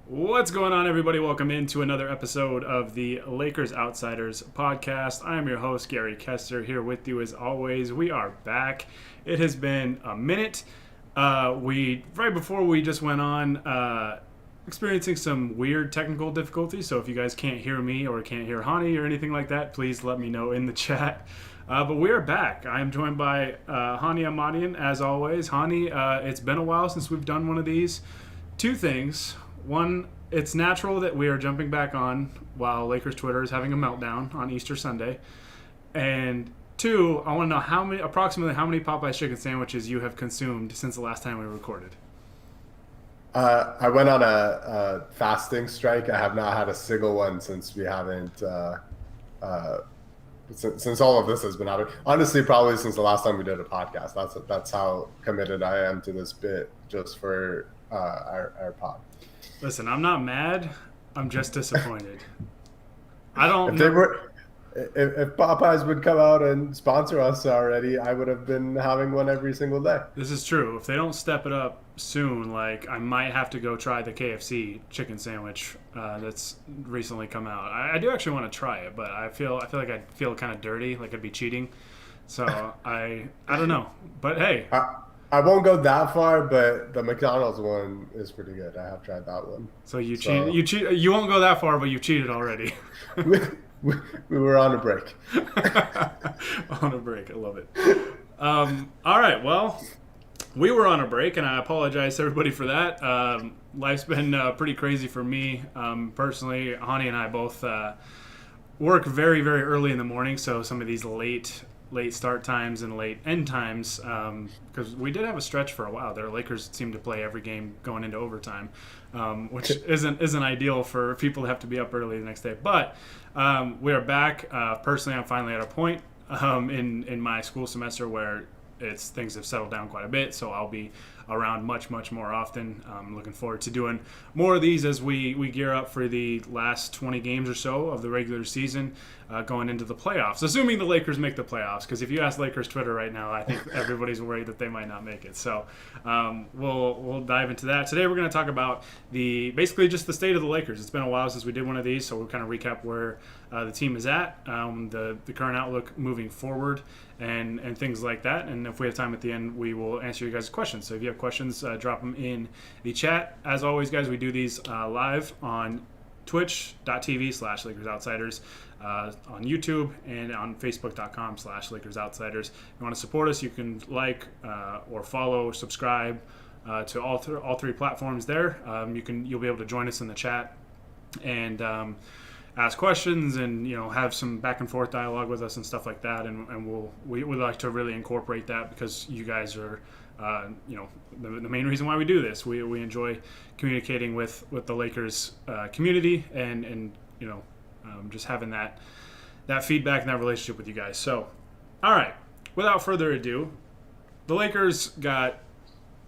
What's going on, everybody? Welcome into another episode of the Lakers Outsiders podcast. I am your host, Gary Kester, here with you as always. We are back. It has been a minute. Right before we just went on, experiencing some weird technical difficulties. So if you guys can't hear me or can't hear Honi or anything like that, please let me know in the chat. But we are back. I am joined by Honi Ahmadian, as always. Honi, it's been a while since we've done one of these. Two things. One, it's natural that we are jumping back on while Lakers Twitter is having a meltdown on Easter Sunday. And two, I want to know approximately how many Popeye's chicken sandwiches you have consumed since the last time we recorded. I went on a fasting strike. I have not had a single one since we haven't, since all of this has been happening. Honestly, probably since the last time we did a podcast. That's how committed I am to this bit just for our pod. Listen, I'm not mad. I'm just disappointed. I don't. If Popeyes would come out and sponsor us already, I would have been having one every single day. This is true. If they don't step it up soon, I might have to go try the KFC chicken sandwich that's recently come out. I do actually want to try it, but I feel like I'd feel kind of dirty, like I'd be cheating. So I don't know. But hey. I won't go that far, but the McDonald's one is pretty good. I have tried that one. So you cheat. You won't go that far, but you cheated already. we were on a break. On a break. I love it. All right. Well, we were on a break, and I apologize to everybody for that. Life's been pretty crazy for me personally. Honi and I both work very, very early in the morning, so some of these late start times and late end times, because we did have a stretch for a while there. Lakers seemed to play every game going into overtime, which isn't ideal for people to have to be up early the next day. But we are back. Personally, I'm finally at a point in my school semester where things have settled down quite a bit, so I'll be around much more often. I'm looking forward to doing more of these as we gear up for the last 20 games or so of the regular season, going into the playoffs, assuming the Lakers make the playoffs, because if you ask Lakers Twitter right now, I think everybody's worried that they might not make it. So we'll dive into that. Today we're going to talk about basically just the state of the Lakers. It's been a while since we did one of these, so we'll kind of recap where the team is at, the current outlook moving forward, and things like that. And if we have time at the end, we will answer you guys' questions. So if you have questions, drop them in the chat. As always, guys, we do these live on twitch.tv/LakersOutsiders, on YouTube, and on facebook.com/LakersOutsiders. If you want to support us, you can like or follow or subscribe to all three platforms there. You'll be able to join us in the chat and ask questions and have some back and forth dialogue with us and stuff like that, and we would like to really incorporate that because you guys are the main reason why we do this. We enjoy communicating with the Lakers community and just having that feedback and that relationship with you guys. So all right, without further ado, the Lakers got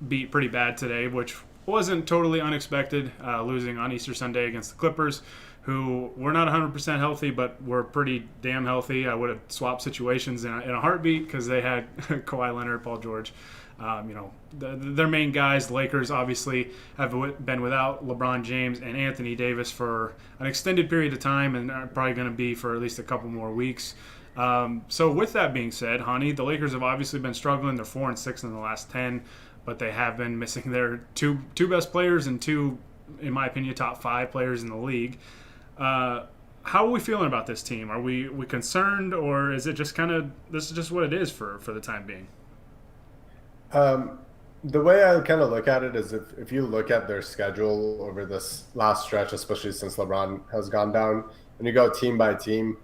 beat pretty bad today, which wasn't totally unexpected, losing on Easter Sunday against the Clippers, who were not 100% healthy, but were pretty damn healthy. I would have swapped situations in a heartbeat because they had Kawhi Leonard, Paul George. Their main guys. The Lakers obviously have been without LeBron James and Anthony Davis for an extended period of time, and are probably going to be for at least a couple more weeks. So with that being said, Honi, the Lakers have obviously been struggling. They're 4-6 in the last 10, but they have been missing their two best players and two, in my opinion, top 5 players in the league. How are we feeling about this team? Are we concerned, or is it just this is just what it is for the time being? The way I kind of look at it is if you look at their schedule over this last stretch, especially since LeBron has gone down, and you go team by team,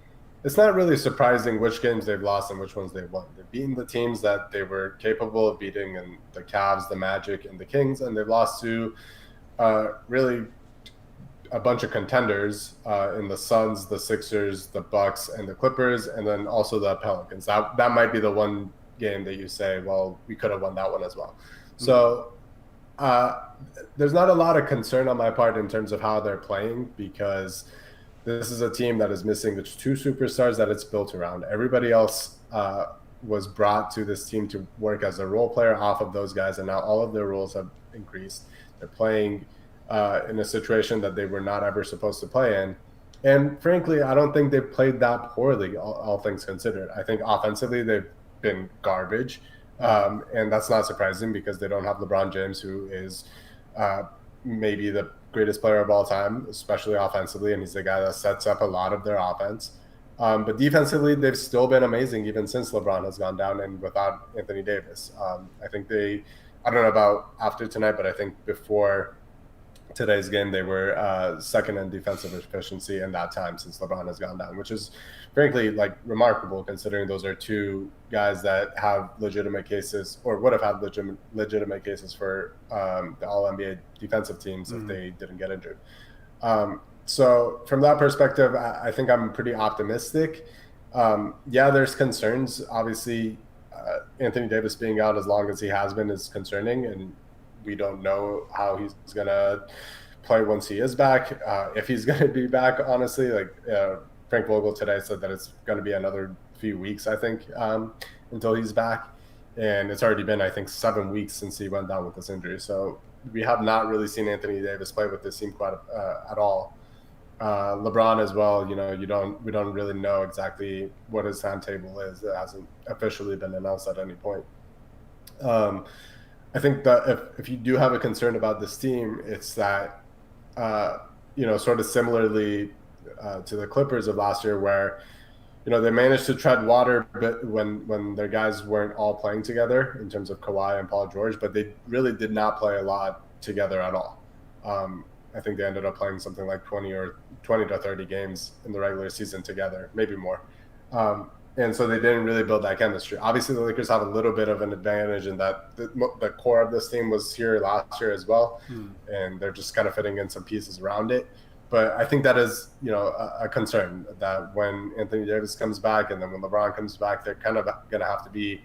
it's not really surprising which games they've lost and which ones they've won. They've beaten the teams that they were capable of beating, and the Cavs, the Magic, and the Kings, and they've lost to really a bunch of contenders in the Suns, the Sixers, the Bucks, and the Clippers, and then also the Pelicans. That might be the one game that you say, well, we could have won that one as well. Mm-hmm. So there's not a lot of concern on my part in terms of how they're playing, because this is a team that is missing the two superstars that it's built around. Everybody else was brought to this team to work as a role player off of those guys, and now all of their roles have increased. They're playing in a situation that they were not ever supposed to play in. And frankly, I don't think they've played that poorly, all things considered. I think offensively they've been garbage. And that's not surprising because they don't have LeBron James, who is maybe the greatest player of all time, especially offensively. And he's the guy that sets up a lot of their offense. But defensively, they've still been amazing even since LeBron has gone down and without Anthony Davis. I think I don't know about after tonight, but I think before today's game, they were second in defensive efficiency in that time since LeBron has gone down, which is frankly like remarkable considering those are two guys that have legitimate cases or would have had legitimate cases for the All NBA defensive teams if they didn't get injured. So from that perspective, I think I'm pretty optimistic. Yeah, there's concerns. Obviously, Anthony Davis being out as long as he has been is concerning, and we don't know how he's going to play once he is back. If he's going to be back, honestly, like Frank Vogel today said that it's going to be another few weeks, I think, until he's back. And it's already been, I think, 7 weeks since he went down with this injury. So we have not really seen Anthony Davis play with this team quite at all. LeBron as well, we don't really know exactly what his timetable is. It hasn't officially been announced at any point. I think that if you do have a concern about this team, it's that, sort of similarly to the Clippers of last year where, they managed to tread water but when their guys weren't all playing together in terms of Kawhi and Paul George, but they really did not play a lot together at all. I think they ended up playing something like 20 to 30 games in the regular season together, maybe more. And so they didn't really build that chemistry. Obviously, the Lakers have a little bit of an advantage in that the core of this team was here last year as well, and they're just kind of fitting in some pieces around it. But I think that is, a concern that when Anthony Davis comes back and then when LeBron comes back, they're kind of going to have to be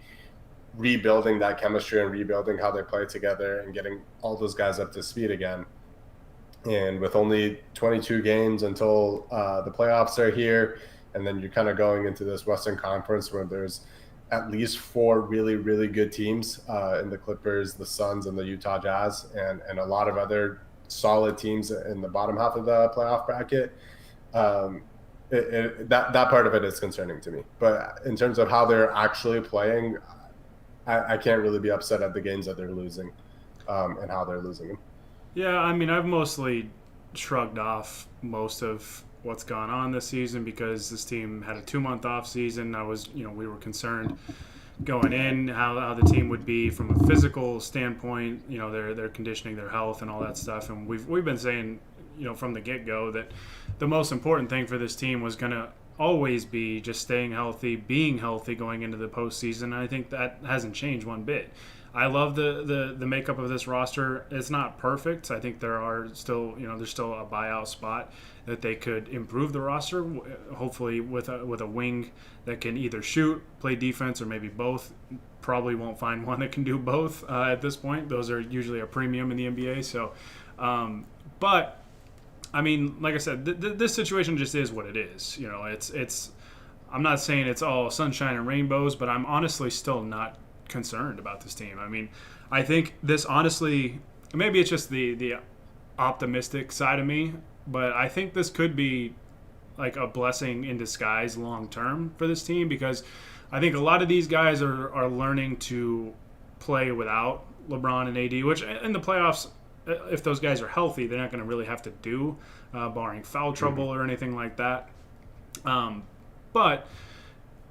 rebuilding that chemistry and rebuilding how they play together and getting all those guys up to speed again. And with only 22 games until the playoffs are here, and then you're kind of going into this Western Conference where there's at least 4 really, really good teams in the Clippers, the Suns, and the Utah Jazz, and a lot of other solid teams in the bottom half of the playoff bracket. That part of it is concerning to me. But in terms of how they're actually playing, I can't really be upset at the games that they're losing and how they're losing them. Yeah, I mean, I've mostly shrugged off most of what's gone on this season because this team had a 2-month off season. We were concerned going in how the team would be from a physical standpoint, their conditioning, their health, and all that stuff. And we've been saying, from the get-go that the most important thing for this team was going to always be just staying healthy, being healthy going into the postseason. And I think that hasn't changed one bit. I love the makeup of this roster. It's not perfect. I think there are still, there's still a buyout spot that they could improve the roster, hopefully with a wing that can either shoot, play defense, or maybe both. Probably won't find one that can do both at this point. Those are usually a premium in the NBA. So, but I mean, like I said, this situation just is what it is. It's. I'm not saying it's all sunshine and rainbows, but I'm honestly still not concerned about this team. I mean, I think this honestly, maybe it's just the optimistic side of me, but I think this could be like a blessing in disguise long term for this team because I think a lot of these guys are learning to play without LeBron and AD, which in the playoffs, if those guys are healthy, they're not going to really have to do, barring foul trouble or anything like that. But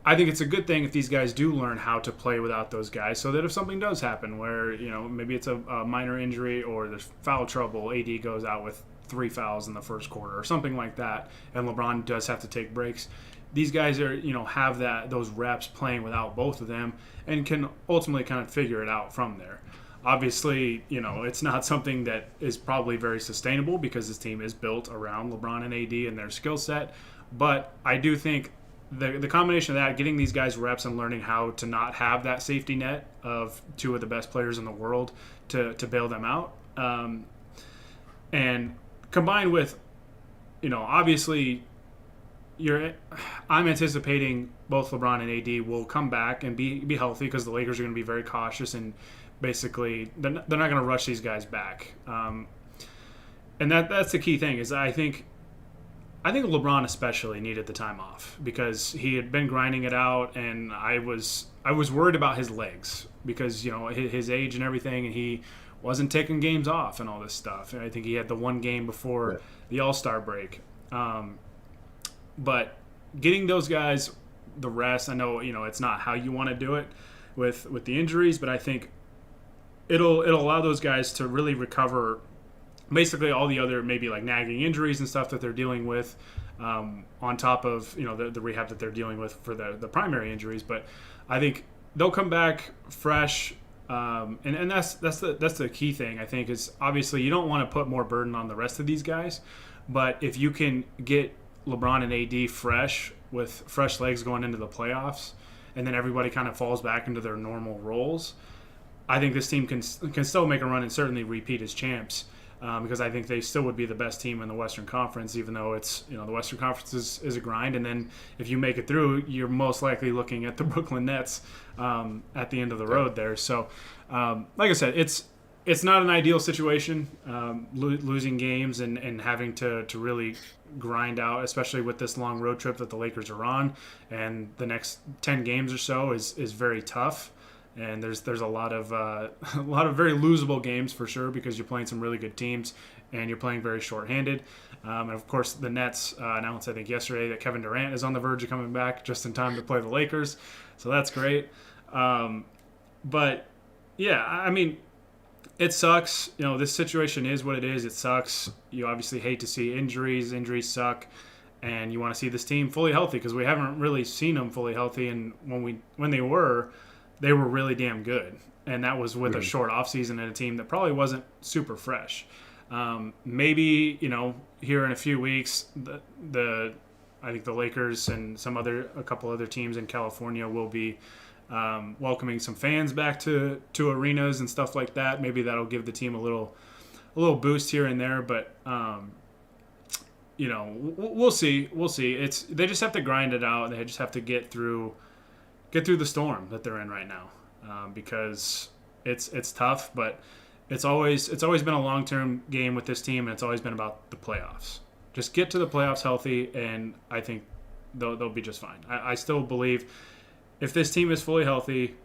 I think it's a good thing if these guys do learn how to play without those guys so that if something does happen where, maybe it's a minor injury or there's foul trouble, AD goes out with 3 fouls in the first quarter or something like that, and LeBron does have to take breaks. These guys are, have those reps playing without both of them and can ultimately kind of figure it out from there. Obviously, it's not something that is probably very sustainable because this team is built around LeBron and AD and their skill set. But I do think the combination of that, getting these guys reps and learning how to not have that safety net of 2 of the best players in the world to bail them out, and combined with, obviously, I'm anticipating both LeBron and AD will come back and be healthy because the Lakers are going to be very cautious and basically they're not going to rush these guys back. And that's the key thing is I think LeBron especially needed the time off because he had been grinding it out, and I was worried about his legs because his age and everything, and he wasn't taking games off and all this stuff. And I think he had the one game before the All-Star break. But getting those guys the rest, I know it's not how you want to do it with the injuries, but I think it'll allow those guys to really recover basically all the other maybe like nagging injuries and stuff that they're dealing with, on top of the rehab that they're dealing with for the primary injuries. But I think they'll come back fresh, and that's the key thing I think is obviously you don't want to put more burden on the rest of these guys, but if you can get LeBron and AD fresh with fresh legs going into the playoffs, and then everybody kind of falls back into their normal roles, I think this team can still make a run and certainly repeat as champs. Because I think they still would be the best team in the Western Conference, even though it's the Western Conference is a grind. And then if you make it through, you're most likely looking at the Brooklyn Nets at the end of the road there. So, like I said, it's not an ideal situation, losing games and having to really grind out, especially with this long road trip that the Lakers are on, and the next 10 games or so is very tough. And there's a lot of very losable games for sure because you're playing some really good teams and you're playing very shorthanded. And of course, the Nets announced I think yesterday that Kevin Durant is on the verge of coming back just in time to play the Lakers, so that's great. But yeah, I mean, it sucks. This situation is what it is. It sucks. You obviously hate to see injuries. Injuries suck. And you want to see this team fully healthy because we haven't really seen them fully healthy. And when they were really damn good. And that was with a short offseason and a team that probably wasn't super fresh. Maybe, here in a few weeks, I think the Lakers and a couple other teams in California will be welcoming some fans back to arenas and stuff like that. Maybe that'll give the team a little boost here and there, but we'll see. They just have to grind it out. They just have to get through the storm that they're in right now, because it's tough, but it's always been a long-term game with this team, and it's always been about the playoffs. Just get to the playoffs healthy, and I think they'll be just fine. I still believe if this team is fully healthy,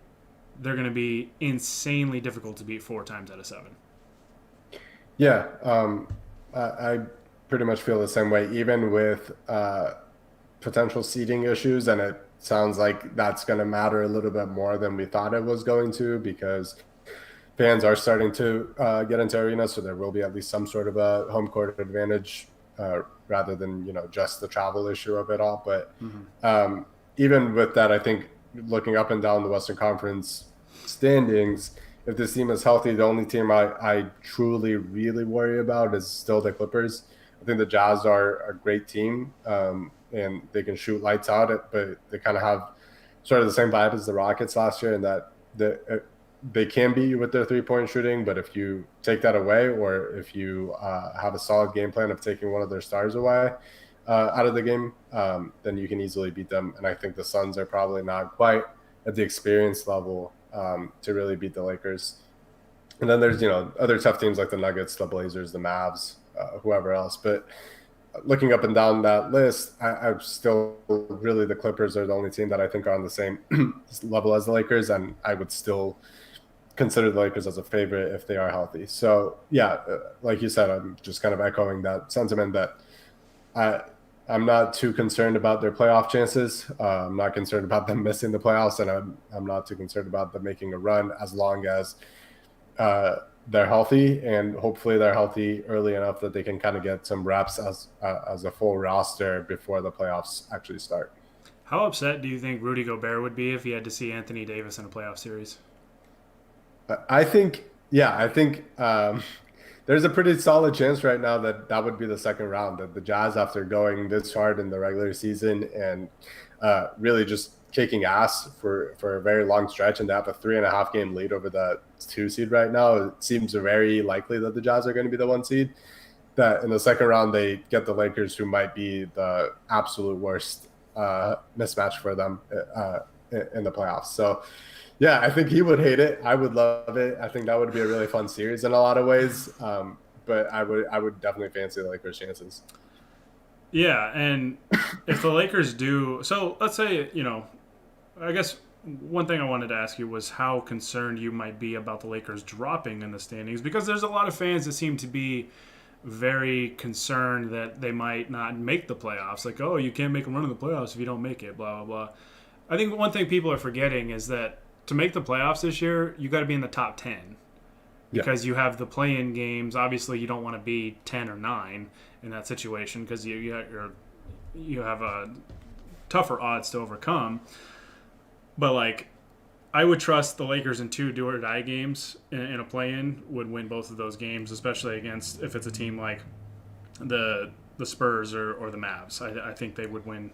they're going to be insanely difficult to beat 4 times out of 7. Yeah, I pretty much feel the same way, even with potential seeding issues, and it sounds like that's going to matter a little bit more than we thought it was going to because fans are starting to get into arenas, so there will be at least some sort of a home court advantage rather than just the travel issue of it all. But even with that, I think looking up and down the Western Conference standings, if this team is healthy, the only team I truly really worry about is still the Clippers. I think the Jazz are a great team. And they can shoot lights out, but they kind of have sort of the same vibe as the Rockets last year in that they can beat you with their three-point shooting, but if you take that away or if you have a solid game plan of taking one of their stars away out of the game, then you can easily beat them. And I think the Suns are probably not quite at the experience level to really beat the Lakers. And then there's, other tough teams like the Nuggets, the Blazers, the Mavs, whoever else. But looking up and down that list, I'm still really the Clippers are the only team that I think are on the same level as the Lakers, and I would still consider the Lakers as a favorite if they are healthy. So yeah, like you said, I'm just kind of echoing that sentiment that I'm not too concerned about their playoff chances. I'm not concerned about them missing the playoffs, and I'm not too concerned about them making a run as long as they're healthy, and hopefully they're healthy early enough that they can kind of get some reps as a full roster before the playoffs actually start. How upset do you think Rudy Gobert would be if he had to see Anthony Davis in a playoff series? I think there's a pretty solid chance right now that would be the second round. That the Jazz, after going this hard in the regular season and really just kicking ass for a very long stretch, and they have a 3.5 game lead over the 2 seed right now, it seems very likely that the Jazz are going to be the 1 seed. That in the second round they get the Lakers, who might be the absolute worst mismatch for them in the playoffs. So, yeah, I think he would hate it. I would love it. I think that would be a really fun series in a lot of ways. But I would definitely fancy the Lakers' chances. Yeah, and if the Lakers do, so let's say, I guess one thing I wanted to ask you was how concerned you might be about the Lakers dropping in the standings, because there's a lot of fans that seem to be very concerned that they might not make the playoffs. Like, oh, you can't make a run in the playoffs if you don't make it, blah, blah, blah. I think one thing people are forgetting is that to make the playoffs this year, you got to be in the top 10 because you have the play-in games. Obviously, you don't want to be 10 or 9 in that situation because you have a tougher odds to overcome. But, like, I would trust the Lakers in 2 do-or-die games in a play-in would win both of those games, especially against if it's a team like the Spurs or the Mavs. I think they would win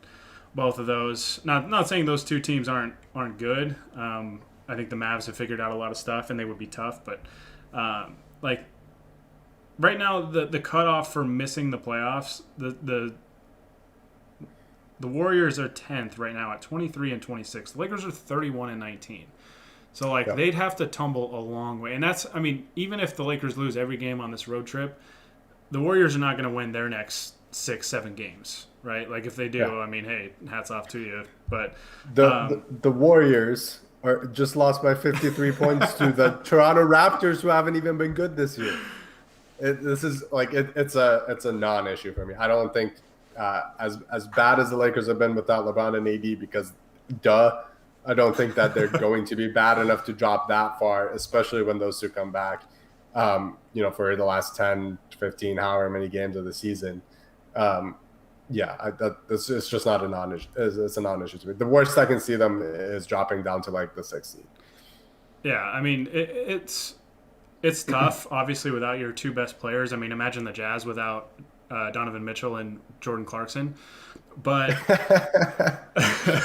both of those. Not saying those 2 teams aren't good. I think the Mavs have figured out a lot of stuff and they would be tough. But like right now, the cutoff for missing the playoffs, the Warriors are 10th right now at 23 and 26. The Lakers are 31 and 19. So like they'd have to tumble a long way, and that's even if the Lakers lose every game on this road trip, the Warriors are not going to win their next 6-7 games. Right, like if they do, hey, hats off to you. But the Warriors are just lost by 53 points to the Toronto Raptors, who haven't even been good this year. This is like it's a non-issue for me. I don't think as bad as the Lakers have been without LeBron and AD, because I don't think that they're going to be bad enough to drop that far, especially when those 2 come back. For the last 10, 15, however many games of the season. It's just not a non-issue. It's a non-issue to me. The worst I can see them is dropping down to like the 6th seed. Yeah, it's tough, obviously, without your 2 best players. Imagine the Jazz without Donovan Mitchell and Jordan Clarkson. But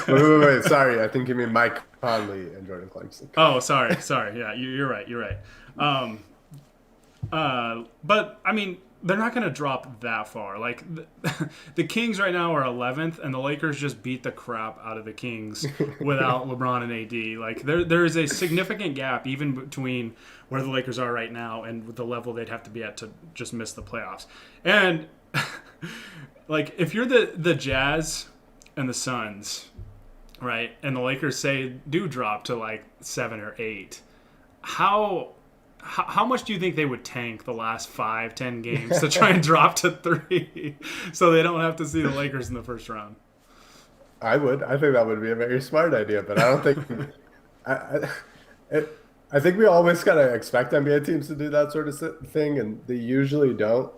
wait, sorry, I think you mean Mike Conley and Jordan Clarkson. Oh, sorry. Yeah, you're right. But they're not going to drop that far. Like the Kings right now are 11th, and the Lakers just beat the crap out of the Kings without LeBron and AD. Like there is a significant gap even between where the Lakers are right now and the level they'd have to be at to just miss the playoffs. And like if you're the Jazz and the Suns, right, and the Lakers do drop to like 7 or 8, how much do you think they would tank the last 5-10 games to try and drop to 3 so they don't have to see the Lakers in the first round? I think that would be a very smart idea, but I don't think I think we always kind of expect NBA teams to do that sort of thing, and they usually don't.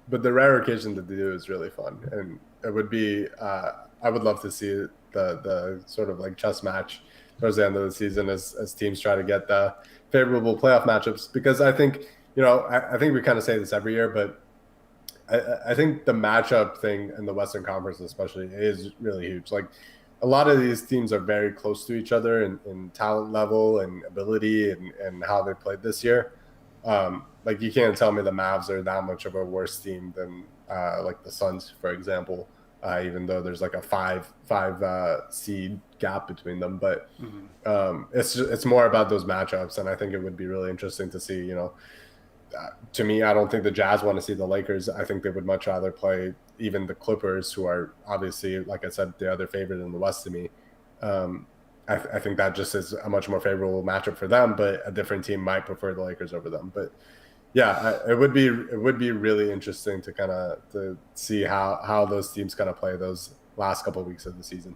But the rare occasion that they do is really fun, and it would be. I would love to see the sort of like chess match towards the end of the season as teams try to get the favorable playoff matchups, because I think I think we kind of say this every year, but I think the matchup thing in the Western Conference especially is really huge. Like a lot of these teams are very close to each other in talent level and ability and how they played this year. Like you can't tell me the Mavs are that much of a worse team than like the Suns, for example, even though there's like a five seed gap between them. But it's more about those matchups, and I think it would be really interesting to see. To me, I don't think the Jazz want to see the Lakers. I think they would much rather play even the Clippers, who are obviously, like I said, the other favorite in the West to me. I think that just is a much more favorable matchup for them, but a different team might prefer the Lakers over them. But yeah, it would be really interesting to kind of to see how those teams kind of play those last couple of weeks of the season.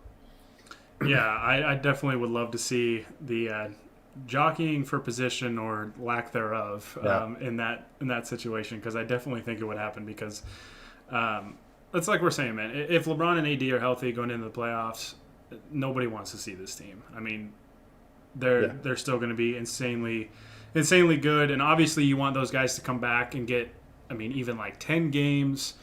Yeah, I definitely would love to see the jockeying for position or lack thereof in that situation, because I definitely think it would happen, because it's like we're saying, man, if LeBron and AD are healthy going into the playoffs, nobody wants to see this team. I mean, they're still going to be insanely good, and obviously you want those guys to come back and get, even like 10 games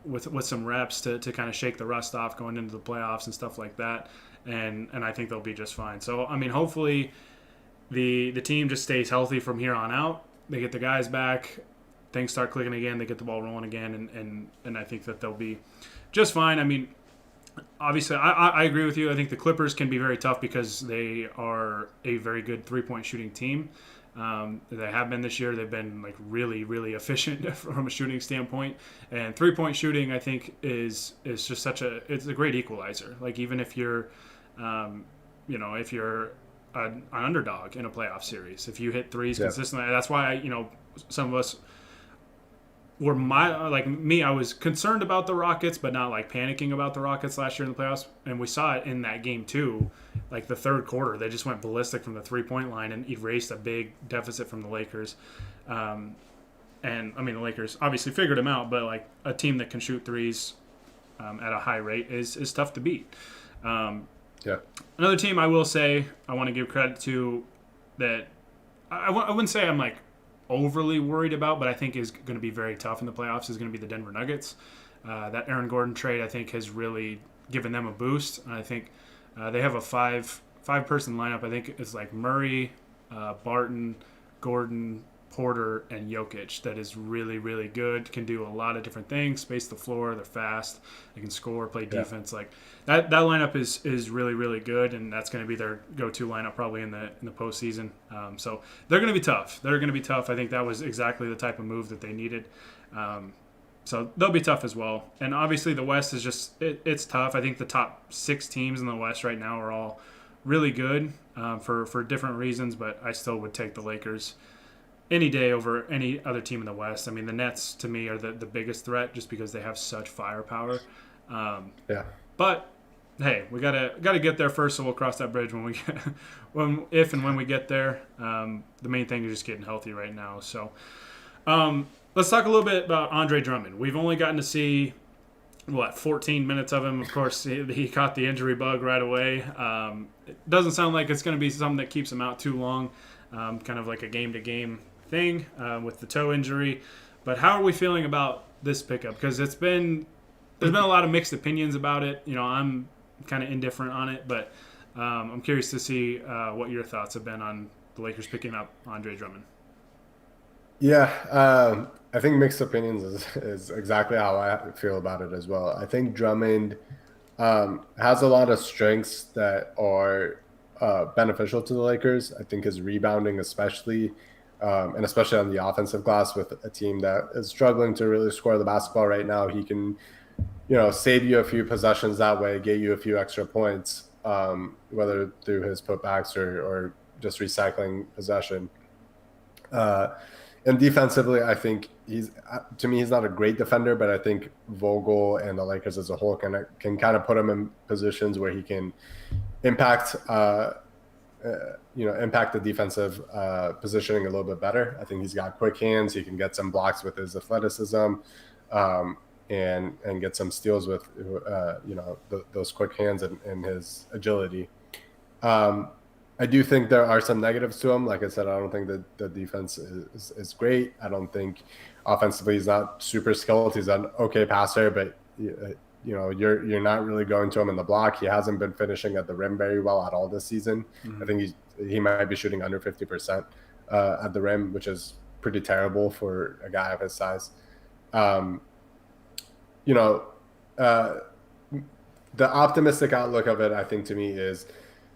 with some reps to kind of shake the rust off going into the playoffs and stuff like that, and I think they'll be just fine. So hopefully the team just stays healthy from here on out. They get the guys back, things start clicking again, they get the ball rolling again, and I think that they'll be just fine. Obviously, I agree with you. I think the Clippers can be very tough because they are a very good 3-point shooting team. They have been this year. They've been like really, really efficient from a shooting standpoint. And 3-point shooting, I think, is just it's a great equalizer. Like even if you're, if you're an underdog in a playoff series, if you hit threes Yeah. consistently, that's why some of us were like me. I was concerned about the Rockets, but not like panicking about the Rockets last year in the playoffs. And we saw it in that game too. Like the third quarter, they just went ballistic from the 3-point line and erased a big deficit from the Lakers. And I mean, the Lakers obviously figured them out, but like a team that can shoot threes at a high rate is tough to beat. Yeah. Another team I will say I want to give credit to that I wouldn't say I'm like overly worried about, but I think is going to be very tough in the playoffs is going to be the Denver Nuggets. That Aaron Gordon trade I think has really given them a boost. And I think they have a five person lineup. I think it's like Murray, Barton, Gordon, Porter, and Jokic that is really, really good. Can do a lot of different things. Space the floor. They're fast. They can score, play defense. Like that lineup is really, really good, and that's going to be their go-to lineup probably in the postseason. So they're going to be tough. They're going to be tough. I think that was exactly the type of move that they needed. So they'll be tough as well. And obviously the West is just it's tough. I think the top 6 teams in the West right now are all really good for different reasons, but I still would take the Lakers any day over any other team in the West. I mean, the Nets to me are the biggest threat just because they have such firepower. Yeah. But hey, we gotta get there first, so we'll cross that bridge when we get if and when we get there. The main thing is just getting healthy right now. So let's talk a little bit about Andre Drummond. We've only gotten to see 14 minutes of him. Of course, he caught the injury bug right away. It doesn't sound like it's going to be something that keeps him out too long. Kind of like a game-to-game thing with the toe injury. But how are we feeling about this pickup? Because there's been a lot of mixed opinions about it. I'm kind of indifferent on it, but I'm curious to see what your thoughts have been on the Lakers picking up Andre Drummond. Yeah, I think mixed opinions is exactly how I feel about it as well. I think Drummond has a lot of strengths that are beneficial to the Lakers. I think his rebounding, especially, and especially on the offensive glass with a team that is struggling to really score the basketball right now, he can, save you a few possessions that way, get you a few extra points, whether through his putbacks or just recycling possession. And defensively, I think he's not a great defender, but I think Vogel and the Lakers as a whole can kind of put him in positions where he can impact impact the defensive positioning a little bit better. I think he's got quick hands. He can get some blocks with his athleticism, and get some steals with those quick hands and his agility. I do think there are some negatives to him. Like I said, I don't think that the defense is great. I don't think offensively he's not super skilled. He's an okay passer, but you're not really going to him in the block. He hasn't been finishing at the rim very well at all this season. Mm-hmm. I think he might be shooting under 50% at the rim, which is pretty terrible for a guy of his size. The optimistic outlook of it, I think, to me is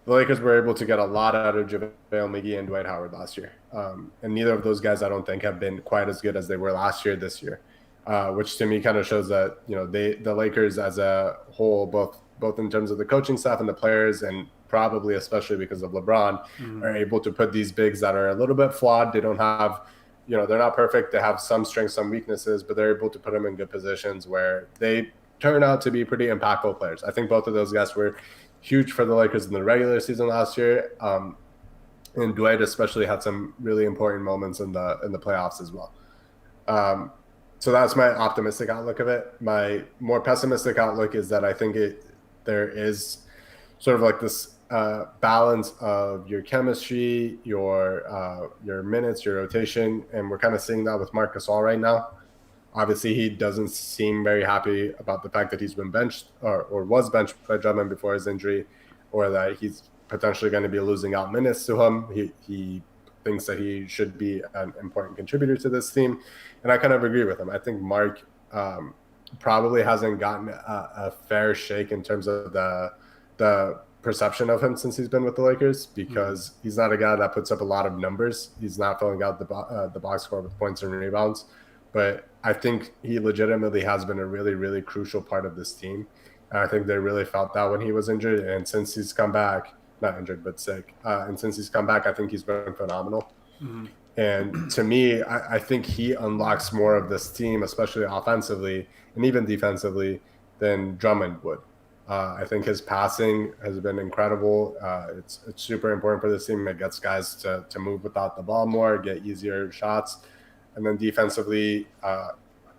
the Lakers were able to get a lot out of JaVale McGee and Dwight Howard last year. And neither of those guys, I don't think, have been quite as good as they were last year this year, which to me kind of shows that, the Lakers as a whole, both in terms of the coaching staff and the players, and probably especially because of LeBron, are able to put these bigs that are a little bit flawed. They don't have, they're not perfect. They have some strengths, some weaknesses, but they're able to put them in good positions where they turn out to be pretty impactful players. I think both of those guys were huge for the Lakers in the regular season last year, and Dwight especially had some really important moments in the playoffs as well. So that's my optimistic outlook of it. My more pessimistic outlook is that I think there is sort of like this balance of your chemistry, your minutes, your rotation, and we're kind of seeing that with Marc Gasol right now. Obviously, he doesn't seem very happy about the fact that he's been benched or was benched by Drummond before his injury, or that he's potentially going to be losing out minutes to him. He thinks that he should be an important contributor to this team, and I kind of agree with him. I think Marc probably hasn't gotten a fair shake in terms of the perception of him since he's been with the Lakers, because he's not a guy that puts up a lot of numbers. He's not filling out the box score with points and rebounds, but I think he legitimately has been a really, really crucial part of this team. And I think they really felt that when he was injured, and since he's come back, not injured but sick, and since he's come back, I think he's been phenomenal. And to me, I think he unlocks more of this team, especially offensively and even defensively, than Drummond would. I think his passing has been incredible. It's super important for this team. It gets guys to move without the ball more, get easier shots. And then defensively,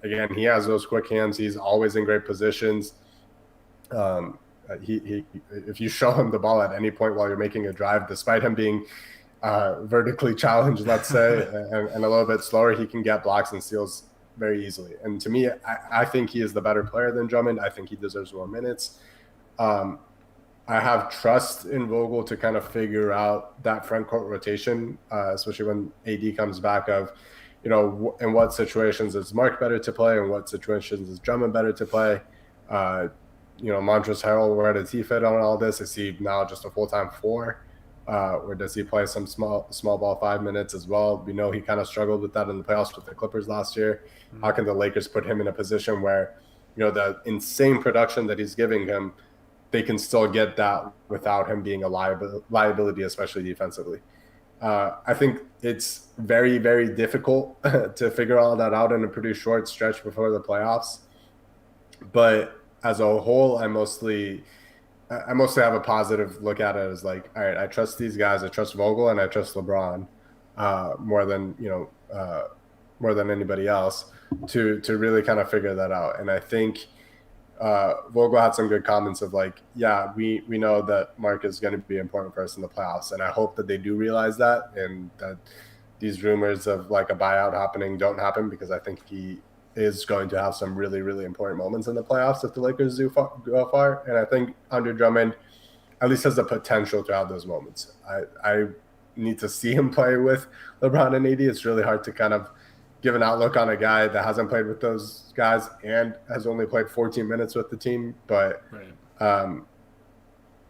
again, he has those quick hands. He's always in great positions. If you show him the ball at any point while you're making a drive, despite him being vertically challenged, let's say, and a little bit slower, he can get blocks and steals very easily. And to me, I think he is the better player than Drummond. I think he deserves more minutes. I have trust in Vogel to kind of figure out that front court rotation, especially when AD comes back, of, in what situations is Mark better to play, and what situations is Drummond better to play. Montrezl Harrell, where does he fit on all this? Is he now just a full-time 4? Or does he play some small ball 5 minutes as well? We know he kind of struggled with that in the playoffs with the Clippers last year. How can the Lakers put him in a position where, the insane production that he's giving him, they can still get that without him being a liability, especially defensively? I think it's very, very difficult to figure all that out in a pretty short stretch before the playoffs. But as a whole, I mostly have a positive look at it as like, all right, I trust these guys. I trust Vogel and I trust LeBron more than anybody else to really kind of figure that out. And I think Vogel had some good comments of like, yeah, we know that Mark is going to be important for us in the playoffs. And I hope that they do realize that, and that these rumors of like a buyout happening don't happen, because I think he is going to have some really, really important moments in the playoffs if the Lakers do go far. And I think Andre Drummond at least has the potential to have those moments. I need to see him play with LeBron and AD. It's really hard to kind of give an outlook on a guy that hasn't played with those guys and has only played 14 minutes with the team. But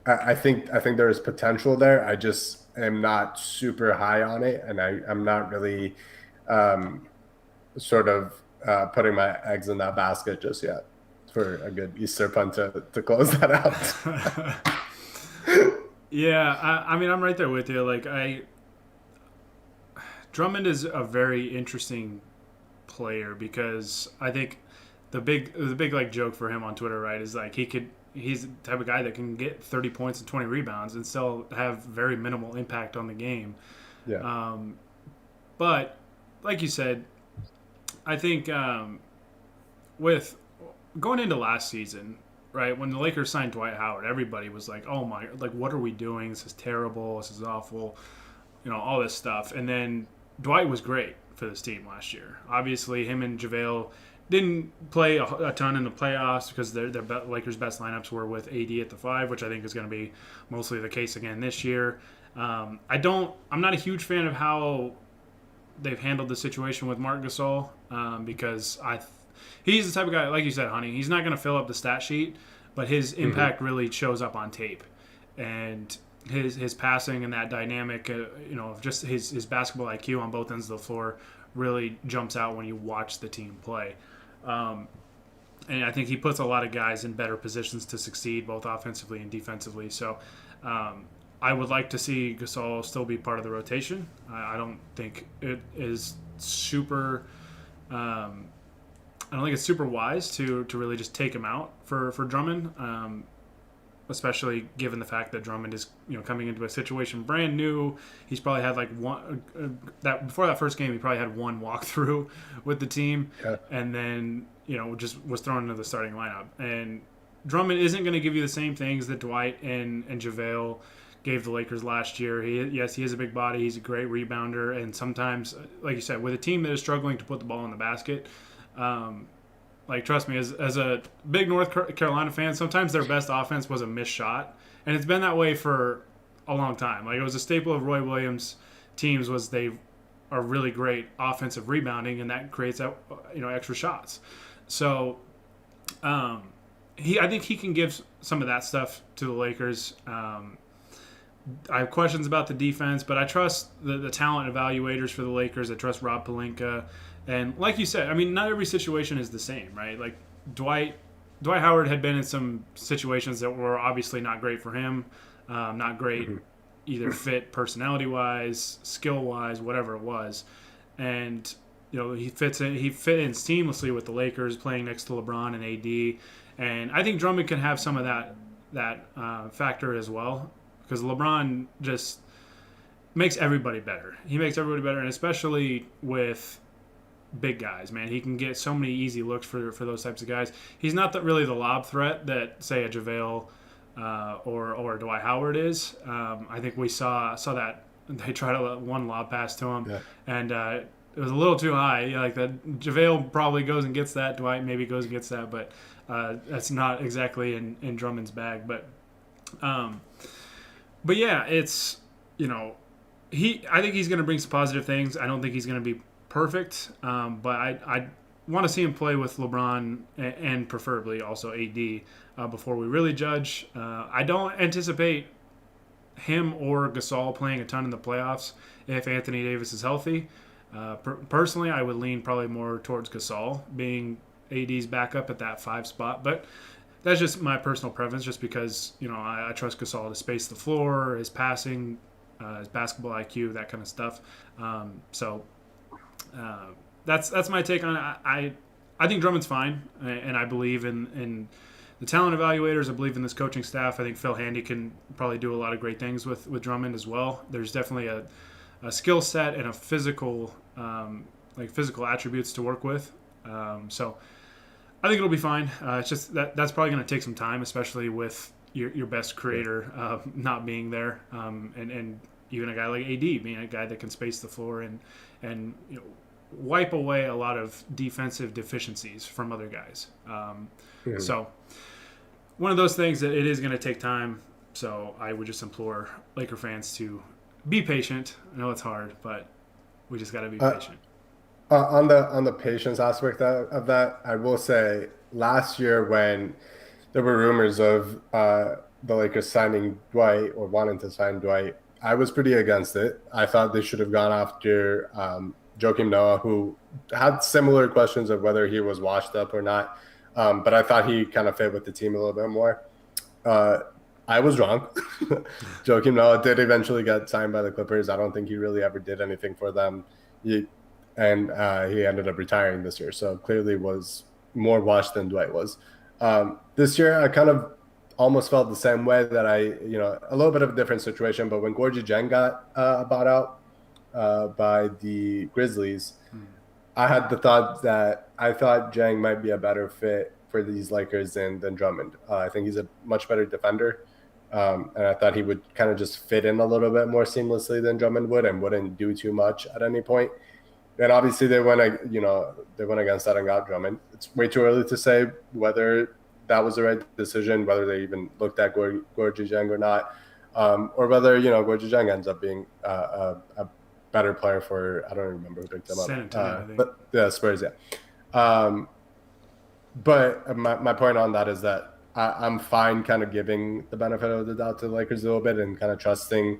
I think there is potential there. I just am not super high on it, and I'm not really putting my eggs in that basket just yet for a good Easter punt to close that out. Yeah, I mean, I'm right there with you. Like, Drummond is a very interesting player, because I think the big like joke for him on Twitter, right, is like he's the type of guy that can get 30 points and 20 rebounds and still have very minimal impact on the game. Yeah. But like you said, I think with going into last season, right, when the Lakers signed Dwight Howard, everybody was like, oh my, like, what are we doing? This is terrible. This is awful. All this stuff. And then Dwight was great for this team last year. Obviously, him and JaVale didn't play a ton in the playoffs because their Lakers' best lineups were with AD at the 5, which I think is going to be mostly the case again this year. I'm not a huge fan of how they've handled the situation with Marc Gasol, because he's the type of guy, like you said, Honey, he's not going to fill up the stat sheet, but his impact really shows up on tape. And his passing and that dynamic, just his basketball IQ on both ends of the floor really jumps out when you watch the team play. And I think he puts a lot of guys in better positions to succeed, both offensively and defensively. So I would like to see Gasol still be part of the rotation. I don't think it is super. I don't think it's super wise to really just take him out for Drummond, especially given the fact that Drummond is coming into a situation brand new. He's probably had like one before that first game. He probably had one walkthrough with the team, and then just was thrown into the starting lineup. And Drummond isn't going to give you the same things that Dwight and JaVale gave the Lakers last year. He is a big body. He's a great rebounder, and sometimes, like you said, with a team that is struggling to put the ball in the basket. Like, trust me, as a big North Carolina fan, sometimes their best offense was a missed shot. And it's been that way for a long time. Like, it was a staple of Roy Williams' teams was they are really great offensive rebounding, and that creates extra shots. So I think he can give some of that stuff to the Lakers. I have questions about the defense, but I trust the talent evaluators for the Lakers. I trust Rob Pelinka. And like you said, I mean, not every situation is the same, right? Like Dwight Howard had been in some situations that were obviously not great for him, not great either fit personality-wise, skill-wise, whatever it was. And he fit in seamlessly with the Lakers, playing next to LeBron and AD. And I think Drummond can have some of that factor as well, because LeBron just makes everybody better. He makes everybody better, and especially with big guys, man. He can get so many easy looks for those types of guys. He's not really the lob threat that, say, a JaVale or Dwight Howard is. I think we saw that they tried to let one lob pass to him, and it was a little too high. Like that, JaVale probably goes and gets that. Dwight maybe goes and gets that, but that's not exactly in Drummond's bag. But yeah, it's I think he's going to bring some positive things. I don't think he's going to be perfect, but I want to see him play with LeBron and preferably also AD before we really judge. I don't anticipate him or Gasol playing a ton in the playoffs if Anthony Davis is healthy. Personally, I would lean probably more towards Gasol being AD's backup at that 5 spot, but that's just my personal preference, just because I trust Gasol to space the floor, his passing, his basketball IQ, that kind of stuff. So that's my take on it. I think Drummond's fine, and I believe in the talent evaluators. I believe in this coaching staff. I think Phil Handy can probably do a lot of great things with Drummond as well. There's definitely a skill set and a physical attributes to work with. So I think it'll be fine. It's just that's probably going to take some time, especially with your best creator not being there, and even a guy like AD being a guy that can space the floor and wipe away a lot of defensive deficiencies from other guys. So one of those things that it is going to take time. So I would just implore Laker fans to be patient. I know it's hard, but we just got to be patient. On the patience aspect of that, I will say last year when there were rumors of the Lakers signing Dwight or wanting to sign Dwight, I was pretty against it. I thought they should have gone after Joakim Noah, who had similar questions of whether he was washed up or not. But I thought he kind of fit with the team a little bit more. I was wrong. Joakim Noah did eventually get signed by the Clippers. I don't think he really ever did anything for them. He ended up retiring this year. So clearly was more washed than Dwight was. This year, I kind of almost felt the same way that a little bit of a different situation. But when Gorgie Dieng got bought out by the Grizzlies, I had the thought that I thought Dieng might be a better fit for these Lakers than Drummond. I think he's a much better defender. And I thought he would kind of just fit in a little bit more seamlessly than Drummond would and wouldn't do too much at any point. And obviously they went against that and got Drummond. It's way too early to say whether that was the right decision, whether they even looked at Gorgie Dieng or not, or whether Gorgie Dieng ends up being a better player for, I don't remember who picked them up. San Antonio, I think. But yeah, Spurs, yeah. But my point on that is that I'm fine kind of giving the benefit of the doubt to the Lakers a little bit and kind of trusting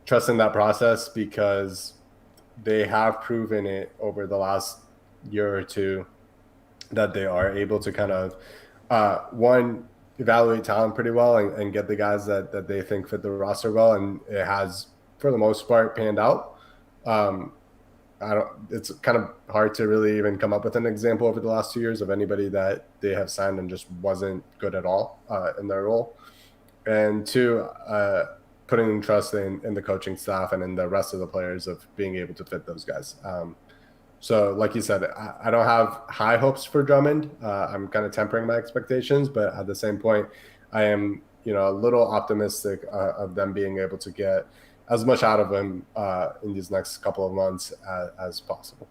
that process, because they have proven it over the last year or two that they are able to kind of, evaluate talent pretty well and get the guys that they think fit the roster well. And it has, for the most part, panned out. It's kind of hard to really even come up with an example over the last 2 years of anybody that they have signed and just wasn't good at all in their role. And two, putting trust in the coaching staff and in the rest of the players of being able to fit those guys. So like you said, I don't have high hopes for Drummond. I'm kind of tempering my expectations, but at the same point, I am, a little optimistic of them being able to get as much out of him in these next couple of months as possible.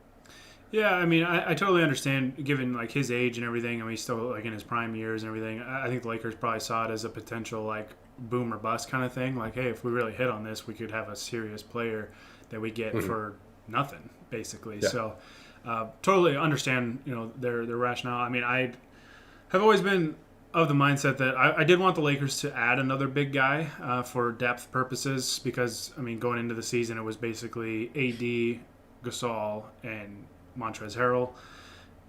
Yeah, I mean, I totally understand, given like his age and everything. I mean, he's still like in his prime years and everything. I think the Lakers probably saw it as a potential like boom or bust kind of thing. Like, hey, if we really hit on this, we could have a serious player that we get for nothing, basically. Yeah. So, totally understand, their rationale. I mean, have always been of the mindset that I did want the Lakers to add another big guy for depth purposes because, I mean, going into the season, it was basically AD, Gasol, and Montrezl Harrell.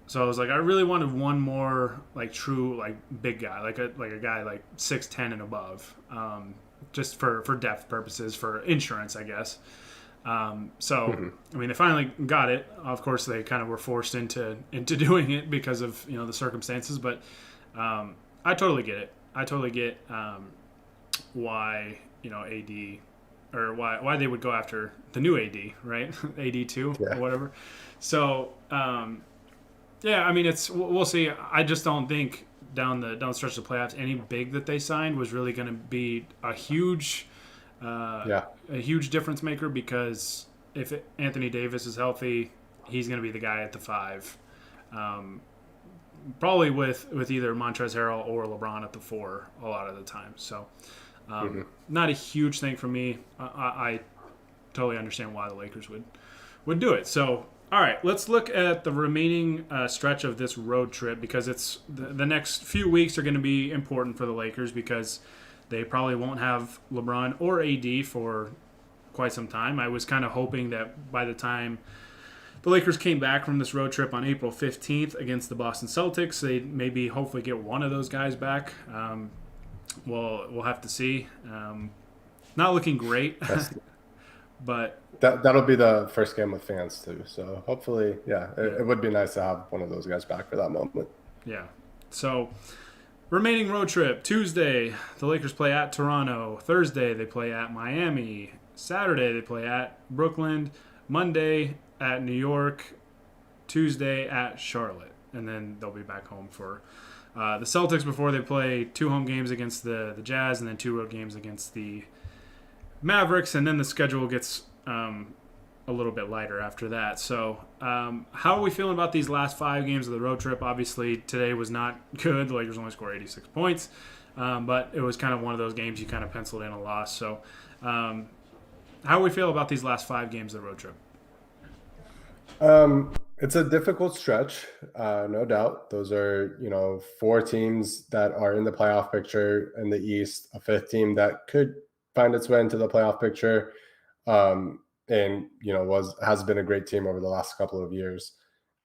So I was like, I really wanted one more like true like big guy, like a guy like 6'10" and above, just for depth purposes, for insurance, I guess. So I mean, they finally got it. Of course, they kind of were forced into doing it because of the circumstances. But I totally get it. I totally get why AD or why they would go after the new AD, right? AD2 Yeah. or whatever. So. Yeah, I mean, we'll see. I just don't think down the stretch of the playoffs, any big that they signed was really going to be a huge difference maker because if Anthony Davis is healthy, he's going to be the guy at the 5. Probably with either Montrezl Harrell or LeBron at the 4 a lot of the time. So not a huge thing for me. I totally understand why the Lakers would do it. So. All right, let's look at the remaining stretch of this road trip because it's the next few weeks are going to be important for the Lakers because they probably won't have LeBron or AD for quite some time. I was kind of hoping that by the time the Lakers came back from this road trip on April 15th against the Boston Celtics, they'd maybe hopefully get one of those guys back. We'll have to see. Not looking great, but... That'll be the first game with fans too. So hopefully, it would be nice to have one of those guys back for that moment. Yeah. So remaining road trip. Tuesday, the Lakers play at Toronto. Thursday, they play at Miami. Saturday, they play at Brooklyn. Monday, at New York. Tuesday, at Charlotte. And then they'll be back home for the Celtics before they play 2 home games against the Jazz and then 2 road games against the Mavericks. And then the schedule gets a little bit lighter after that. So how are we feeling about these last 5 games of the road trip? Obviously, today was not good. The Lakers only scored 86 points. But it was kind of one of those games you kind of penciled in a loss. So how do we feel about these last 5 games of the road trip? It's a difficult stretch, no doubt. Those are, 4 teams that are in the playoff picture in the East, a 5th team that could find its way into the playoff picture. And has been a great team over the last couple of years.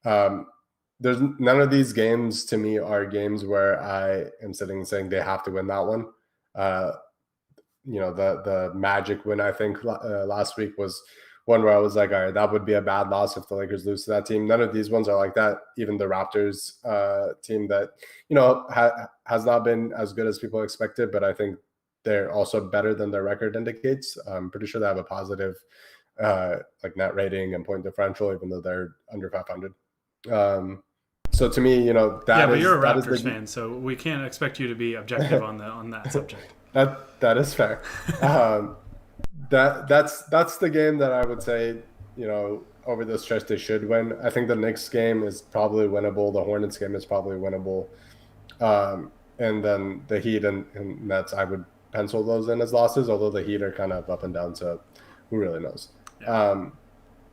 There's none of these games to me are games where I am sitting and saying they have to win that one. The Magic win I think last week was one where I was like, all right, that would be a bad loss if the Lakers lose to that team. None of these ones are like that. Even the Raptors team that has not been as good as people expected, but I think they're also better than their record indicates. I'm pretty sure they have a positive net rating and point differential, even though they're under 500. So to me, but you're a Raptors fan, so we can't expect you to be objective on that subject. That is fair. That's the game that I would say, over the stretch they should win. I think the Knicks game is probably winnable. The Hornets game is probably winnable. And then the Heat and Nets, I would pencil those in as losses, although the Heat are kind of up and down, so who really knows. Yeah.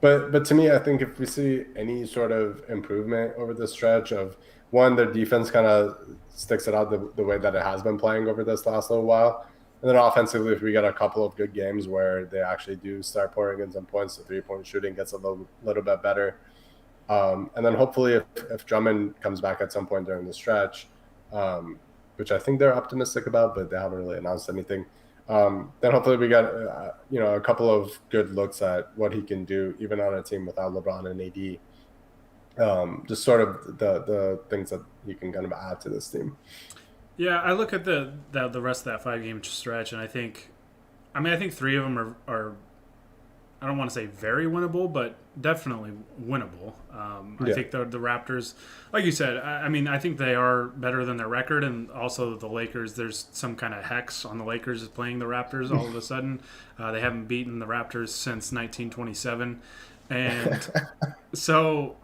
But to me, I think if we see any sort of improvement over the stretch of one, their defense kind of sticks it out the way that it has been playing over this last little while. And then offensively, if we get a couple of good games where they actually do start pouring in some points, the 3-point shooting gets a little bit better. And then hopefully if Drummond comes back at some point during the stretch, which I think they're optimistic about, but they haven't really announced anything. Then hopefully we got a couple of good looks at what he can do, even on a team without LeBron and AD. Just sort of the things that he can kind of add to this team. Yeah, I look at the rest of that 5-game stretch, and I think 3 of them are I don't want to say very winnable, but definitely winnable. I think the Raptors, like you said, I think they are better than their record, and also the Lakers, there's some kind of hex on the Lakers playing the Raptors all of a sudden. They haven't beaten the Raptors since 1927. And so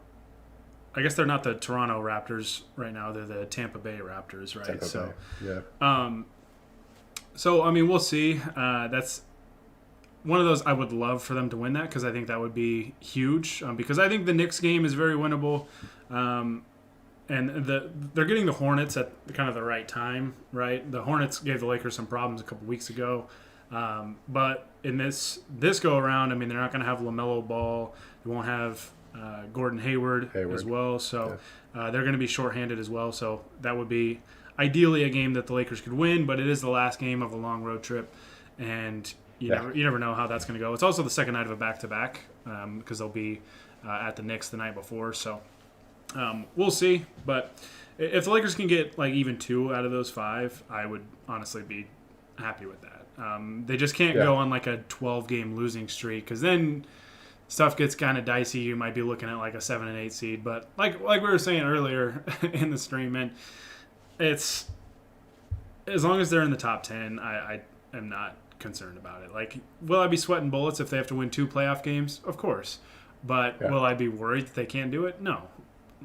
I guess they're not the Toronto Raptors right now. They're the Tampa Bay Raptors, right? Tampa Bay. Yeah. So, we'll see. That's one of those I would love for them to win that because I think that would be huge. Because I think the Knicks game is very winnable. they're getting the Hornets at kind of the right time, right? The Hornets gave the Lakers some problems a couple weeks ago, but in this go around, I mean, they're not going to have LaMelo Ball. They won't have Gordon Hayward as well, so they're going to be shorthanded as well. So that would be ideally a game that the Lakers could win, but it is the last game of a long road trip, and you never know how that's going to go. It's also the second night of a back-to-back because they'll be at the Knicks the night before, so we'll see. But if the Lakers can get like even 2 out of those 5, I would honestly be happy with that. They just can't go on like a 12-game losing streak because then stuff gets kind of dicey. You might be looking at like a 7 and 8 seed, but like we were saying earlier in the stream, and it's as long as they're in the top 10, I am not concerned about it. Like, will I be sweating bullets if they have to win 2 playoff games? Of course. But will I be worried that they can't do it? No.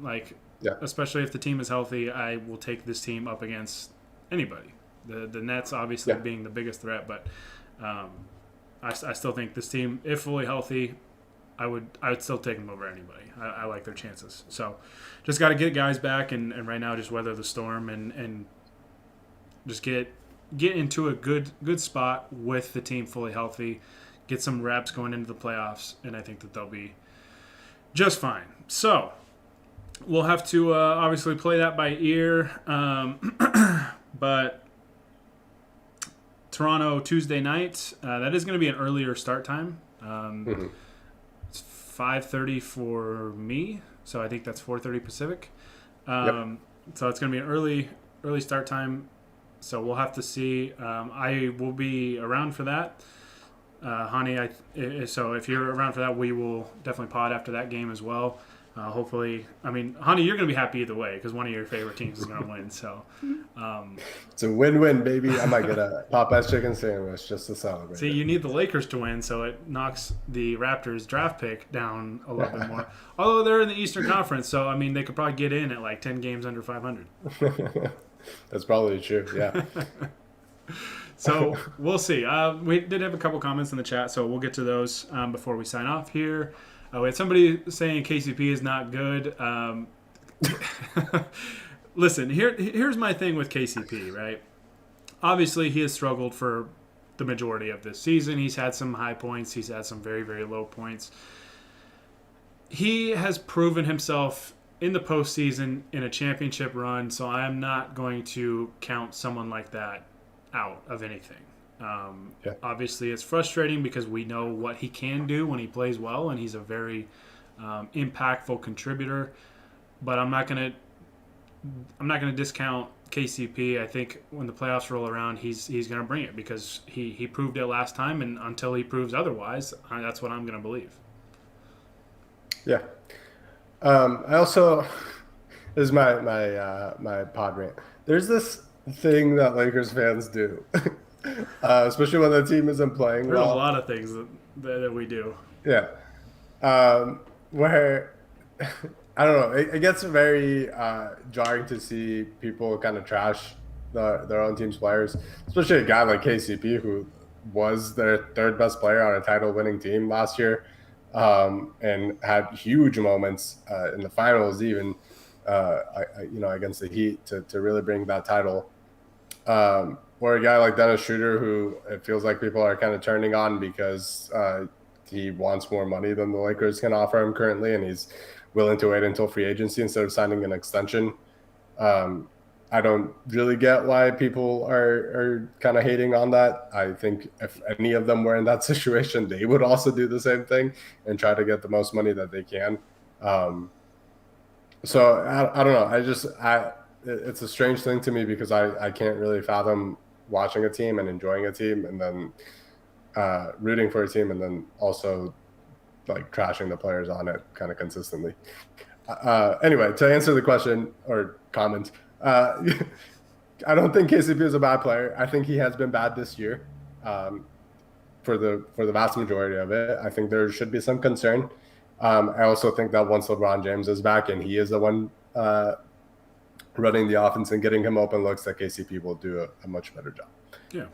Like, especially if the team is healthy, I will take this team up against anybody. The Nets obviously being the biggest threat, but I still think this team, if fully healthy, I would still take them over anybody. I like their chances. So just got to get guys back and right now just weather the storm and just get into a good spot with the team fully healthy, get some reps going into the playoffs, and I think that they'll be just fine. So we'll have to obviously play that by ear, but Toronto Tuesday night, that is going to be an earlier start time. It's 5:30 for me, so I think that's 4:30 Pacific. So it's going to be an early start time. So we'll have to see. I will be around for that. Honi, so if you're around for that, we will definitely pod after that game as well. Hopefully, I mean, Honi, you're going to be happy either way because one of your favorite teams is going to win. So it's a win-win, baby. I might get a Popeye's chicken sandwich just to celebrate. See, you need the Lakers to win, so it knocks the Raptors draft pick down a little bit more. Although they're in the Eastern Conference, so I mean, they could probably get in at like 10 games under 500. That's probably true, yeah. So we'll see. We did have a couple comments in the chat, so we'll get to those before we sign off here. We had somebody saying KCP is not good. Listen, here's my thing with KCP, right? Obviously, he has struggled for the majority of this season. He's had some high points. He's had some very, very low points. He has proven himself in the postseason in a championship run, so I am not going to count someone like that out of anything. Obviously, it's frustrating because we know what he can do when he plays well, and he's a very impactful contributor. But I'm not gonna discount KCP. I think when the playoffs roll around, he's gonna bring it because he proved it last time, and until he proves otherwise, that's what I'm gonna believe. Yeah. I also, this is my pod rant. There's this thing that Lakers fans do, especially when the team isn't playing well. There's a lot of things that we do. Yeah. Where, I don't know, it gets very jarring to see people kind of trash their own team's players, especially a guy like KCP who was their third best player on a title-winning team last year. And had huge moments in the finals, even against the Heat to really bring that title. Or a guy like Dennis Schroeder, who it feels like people are kind of turning on because he wants more money than the Lakers can offer him currently, and he's willing to wait until free agency instead of signing an extension. I don't really get why people are kind of hating on that. I think if any of them were in that situation, they would also do the same thing and try to get the most money that they can. So I don't know. It's a strange thing to me because I can't really fathom watching a team and enjoying a team and then rooting for a team and then also like trashing the players on it kind of consistently. Anyway, to answer the question or comment, I don't think KCP is a bad player. I think he has been bad this year for the vast majority of it. I think there should be some concern. I also think that once LeBron James is back and he is the one running the offense and getting him open looks, that KCP will do a much better job. Yeah.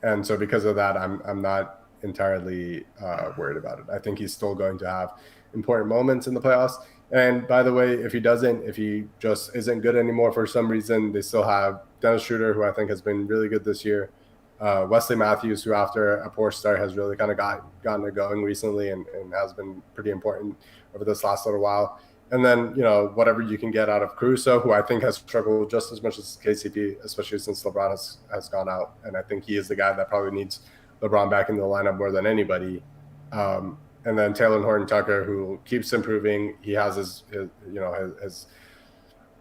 And so because of that, I'm not entirely worried about it. I think he's still going to have important moments in the playoffs. And by the way, if he just isn't good anymore for some reason, they still have Dennis Schroeder, who I think has been really good this year. Wesley Matthews, who after a poor start has really kind of gotten it going recently and has been pretty important over this last little while. And then, whatever you can get out of Caruso, who I think has struggled just as much as KCP, especially since LeBron has gone out. And I think he is the guy that probably needs LeBron back in the lineup more than anybody. And then Taylor Horton Tucker, who keeps improving. He has his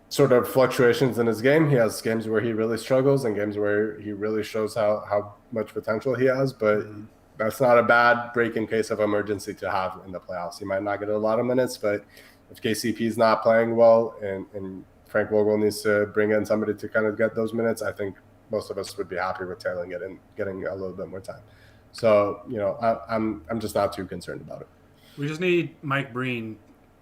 sort of fluctuations in his game. He has games where he really struggles and games where he really shows how much potential he has. But that's not a bad break in case of emergency to have in the playoffs. He might not get a lot of minutes, but if KCP is not playing well and Frank Vogel needs to bring in somebody to kind of get those minutes, I think most of us would be happy with Taylor getting a little bit more time. So, I'm just not too concerned about it. We just need Mike Breen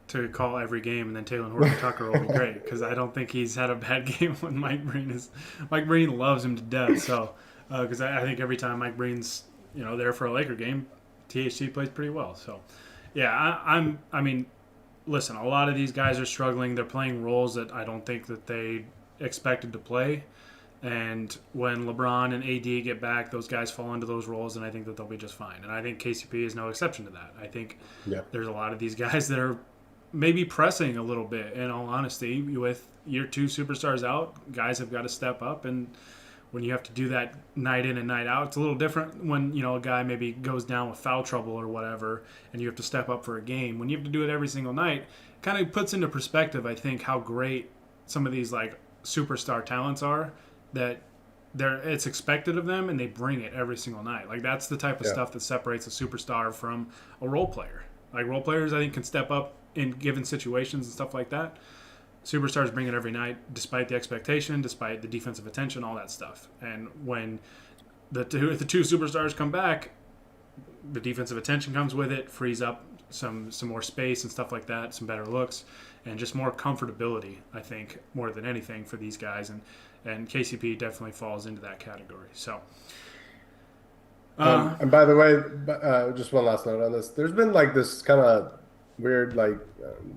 to call every game, and then Taylor Horton Tucker will be great, because I don't think he's had a bad game when Mike Breen loves him to death. So, because I think every time Mike Breen's there for a Laker game, THT plays pretty well. So, yeah, I mean, listen, a lot of these guys are struggling. They're playing roles that I don't think that they expected to play. And when LeBron and AD get back, those guys fall into those roles, and I think that they'll be just fine. And I think KCP is no exception to that. I think there's a lot of these guys that are maybe pressing a little bit, in all honesty. With your two superstars out, guys have got to step up. And when you have to do that night in and night out, it's a little different when, a guy maybe goes down with foul trouble or whatever, and you have to step up for a game. When you have to do it every single night, it kind of puts into perspective, I think, how great some of these like superstar talents are. That it's expected of them, and they bring it every single night. Like, that's the type of stuff that separates a superstar from a role player. Like, role players, I think, can step up in given situations and stuff like that. Superstars bring it every night, despite the expectation, despite the defensive attention, all that stuff. And when the two superstars come back, the defensive attention comes with it, frees up some more space and stuff like that, some better looks, and just more comfortability, I think, more than anything for these guys. And KCP definitely falls into that category. So, and by the way, just one last note on this. There's been like this kind of weird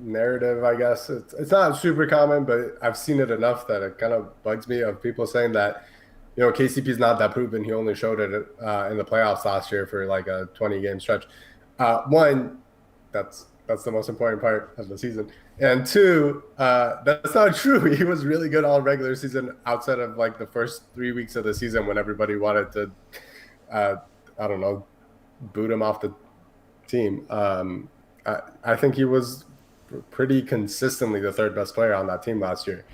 narrative, I guess. It's not super common, but I've seen it enough that it kind of bugs me, of people saying that, KCP's not that proven. He only showed it in the playoffs last year for like a 20-game stretch. One, that's the most important part of the season. And two, that's not true. He was really good all regular season outside of like the first 3 weeks of the season when everybody wanted to, boot him off the team. I think he was pretty consistently the third best player on that team last year.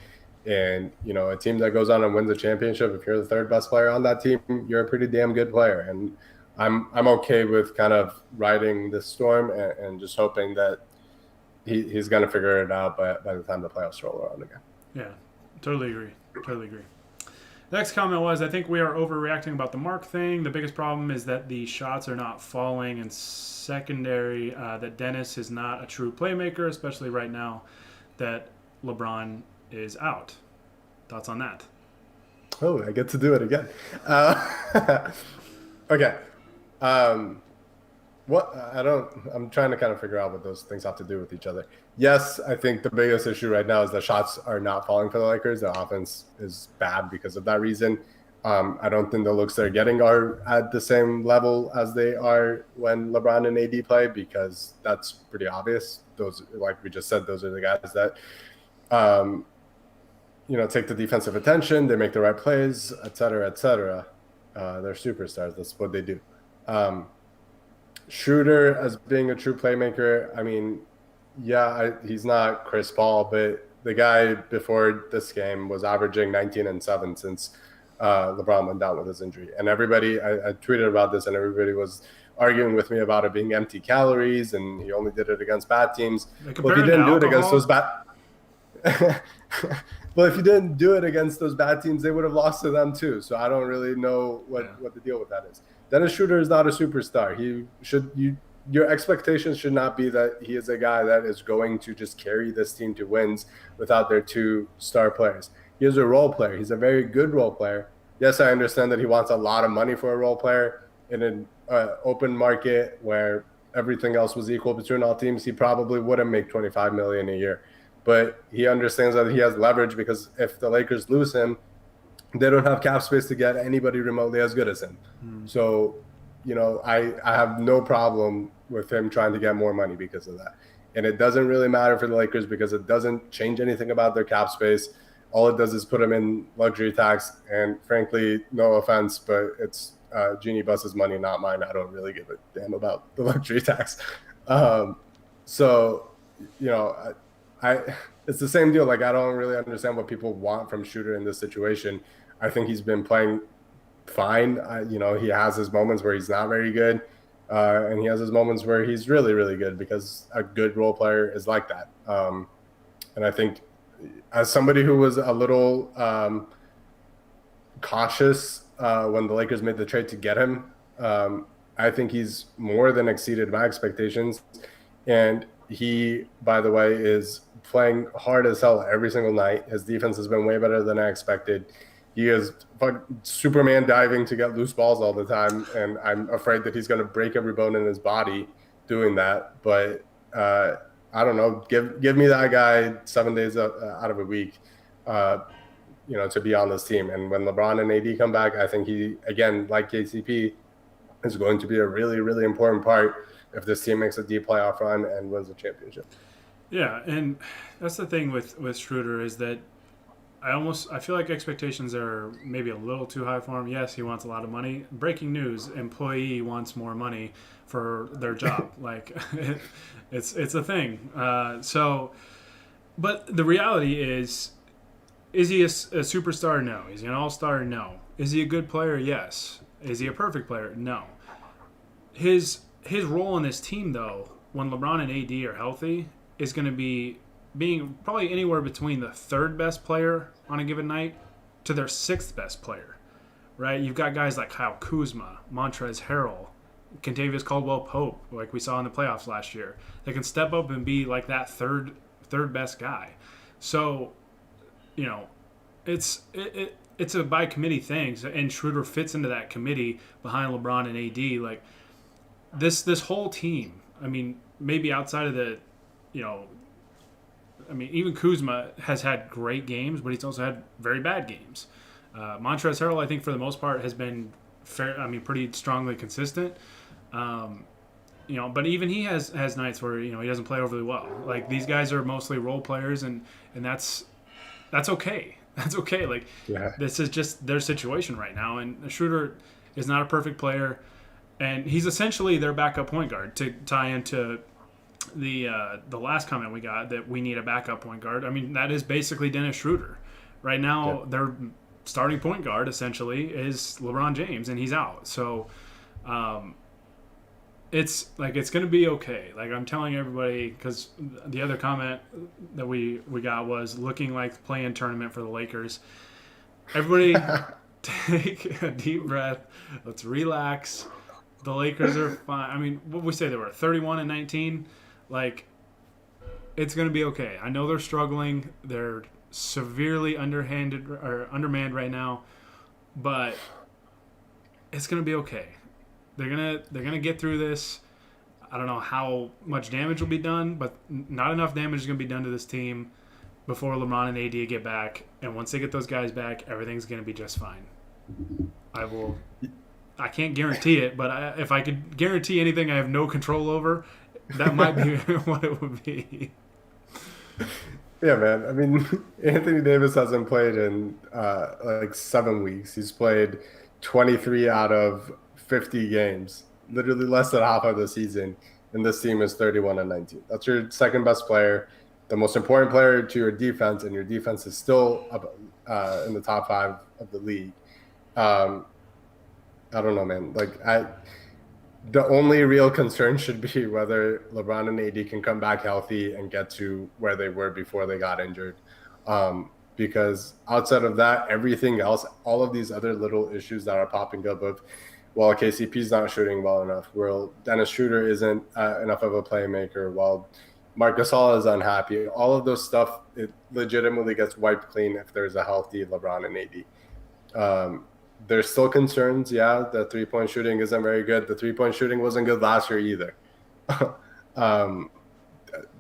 And, a team that goes on and wins a championship, if you're the third best player on that team, you're a pretty damn good player. And I'm okay with kind of riding this storm and just hoping that he's going to figure it out by the time the playoffs roll around again. Yeah, totally agree. The next comment was, I think we are overreacting about the Mark thing. The biggest problem is that the shots are not falling, and secondary, that Dennis is not a true playmaker, especially right now that LeBron is out. Thoughts on that? Oh, I get to do it again. Okay. I'm trying to kind of figure out what those things have to do with each other. Yes, I think the biggest issue right now is the shots are not falling for the Lakers. The offense is bad because of that reason. I don't think the looks they're getting are at the same level as they are when LeBron and AD play, because that's pretty obvious. Those, like we just said, those are the guys that, take the defensive attention. They make the right plays, et cetera, et cetera. They're superstars. That's what they do. Schroeder as being a true playmaker, I mean, he's not Chris Paul, but the guy before this game was averaging 19 and 7 since LeBron went down with his injury. And everybody, I tweeted about this, and everybody was arguing with me about it being empty calories, and he only did it against bad teams. Well, if he didn't do it against those bad well, if you didn't do it against those bad teams, they would have lost to them too. So I don't really know what the deal with that is. Dennis Schroeder is not a superstar. Your expectations should not be that he is a guy that is going to just carry this team to wins without their two star players. He is a role player. He's a very good role player. Yes, I understand that he wants a lot of money for a role player in an open market where everything else was equal between all teams, he probably wouldn't make $25 million a year. But he understands that he has leverage because if the Lakers lose him, they don't have cap space to get anybody remotely as good as him. So, I have no problem with him trying to get more money because of that. And it doesn't really matter for the Lakers because it doesn't change anything about their cap space. All it does is put them in luxury tax. And frankly, no offense, but it's Jeannie Buss's money, not mine. I don't really give a damn about the luxury tax. So, it's the same deal. Like, I don't really understand what people want from Schroeder in this situation. I think he's been playing fine. He has his moments where he's not very good. And he has his moments where he's really, really good because a good role player is like that. And I think as somebody who was a little cautious when the Lakers made the trade to get him, I think he's more than exceeded my expectations. And he, by the way, is playing hard as hell every single night. His defense has been way better than I expected. He is Superman diving to get loose balls all the time, and I'm afraid that he's going to break every bone in his body doing that. But I don't know. Give me that guy 7 days out of a week, to be on this team. And when LeBron and AD come back, I think he, again, like KCP, is going to be a really, really important part if this team makes a deep playoff run and wins the championship. Yeah, and that's the thing with Schroeder is that I feel like expectations are maybe a little too high for him. Yes, he wants a lot of money. Breaking news: employee wants more money for their job. Like, it's a thing. But the reality is he a superstar? No. Is he an all-star? No. Is he a good player? Yes. Is he a perfect player? No. His role in this team, though, when LeBron and AD are healthy, is going to be being probably anywhere between the third best player on a given night to their sixth best player, right? You've got guys like Kyle Kuzma, Montrezl Harrell, Kentavious Caldwell-Pope, like we saw in the playoffs last year. They can step up and be like that third best guy. So, it's a by committee thing, and Schroeder fits into that committee behind LeBron and AD. Like this whole team. I mean, maybe outside of the, even Kuzma has had great games, but he's also had very bad games. Montrezl Harrell, I think, for the most part, has been pretty strongly consistent. But even he has nights where he doesn't play overly well. Like, these guys are mostly role players, and that's okay. That's okay. Like, This is just their situation right now. And Schroeder is not a perfect player, and he's essentially their backup point guard to tie into the last comment we got that we need a backup point guard. I mean, that is basically Dennis Schroeder. Right now, their starting point guard essentially is LeBron James, and he's out. So it's going to be okay. Like, I'm telling everybody, because the other comment that we got was looking like play-in tournament for the Lakers. Everybody take a deep breath. Let's relax. The Lakers are fine. I mean, what we say, they were 31-19. Like, it's going to be okay. I know they're struggling. They're severely undermanned right now, but it's going to be okay. They're gonna get through this. I don't know how much damage will be done, but not enough damage is going to be done to this team before LeBron and AD get back. And once they get those guys back, everything's going to be just fine. I can't guarantee it, but if I could guarantee anything I have no control over, that might be what it would be. Yeah, man. I mean, Anthony Davis hasn't played in 7 weeks. He's played 23 out of 50 games, literally less than half of the season, and this team is 31-19. That's your second best player, the most important player to your defense, and your defense is still up, in the top 5 of the league. I don't know, man. The only real concern should be whether LeBron and AD can come back healthy and get to where they were before they got injured. Because outside of that, everything else, all of these other little issues that are popping up of, well, KCP's not shooting well enough, well, Dennis Schroeder isn't enough of a playmaker, well, Marc Gasol is unhappy. All of those stuff, it legitimately gets wiped clean if there's a healthy LeBron and AD. There's still concerns, the three-point shooting isn't very good. The three-point shooting wasn't good last year either. um,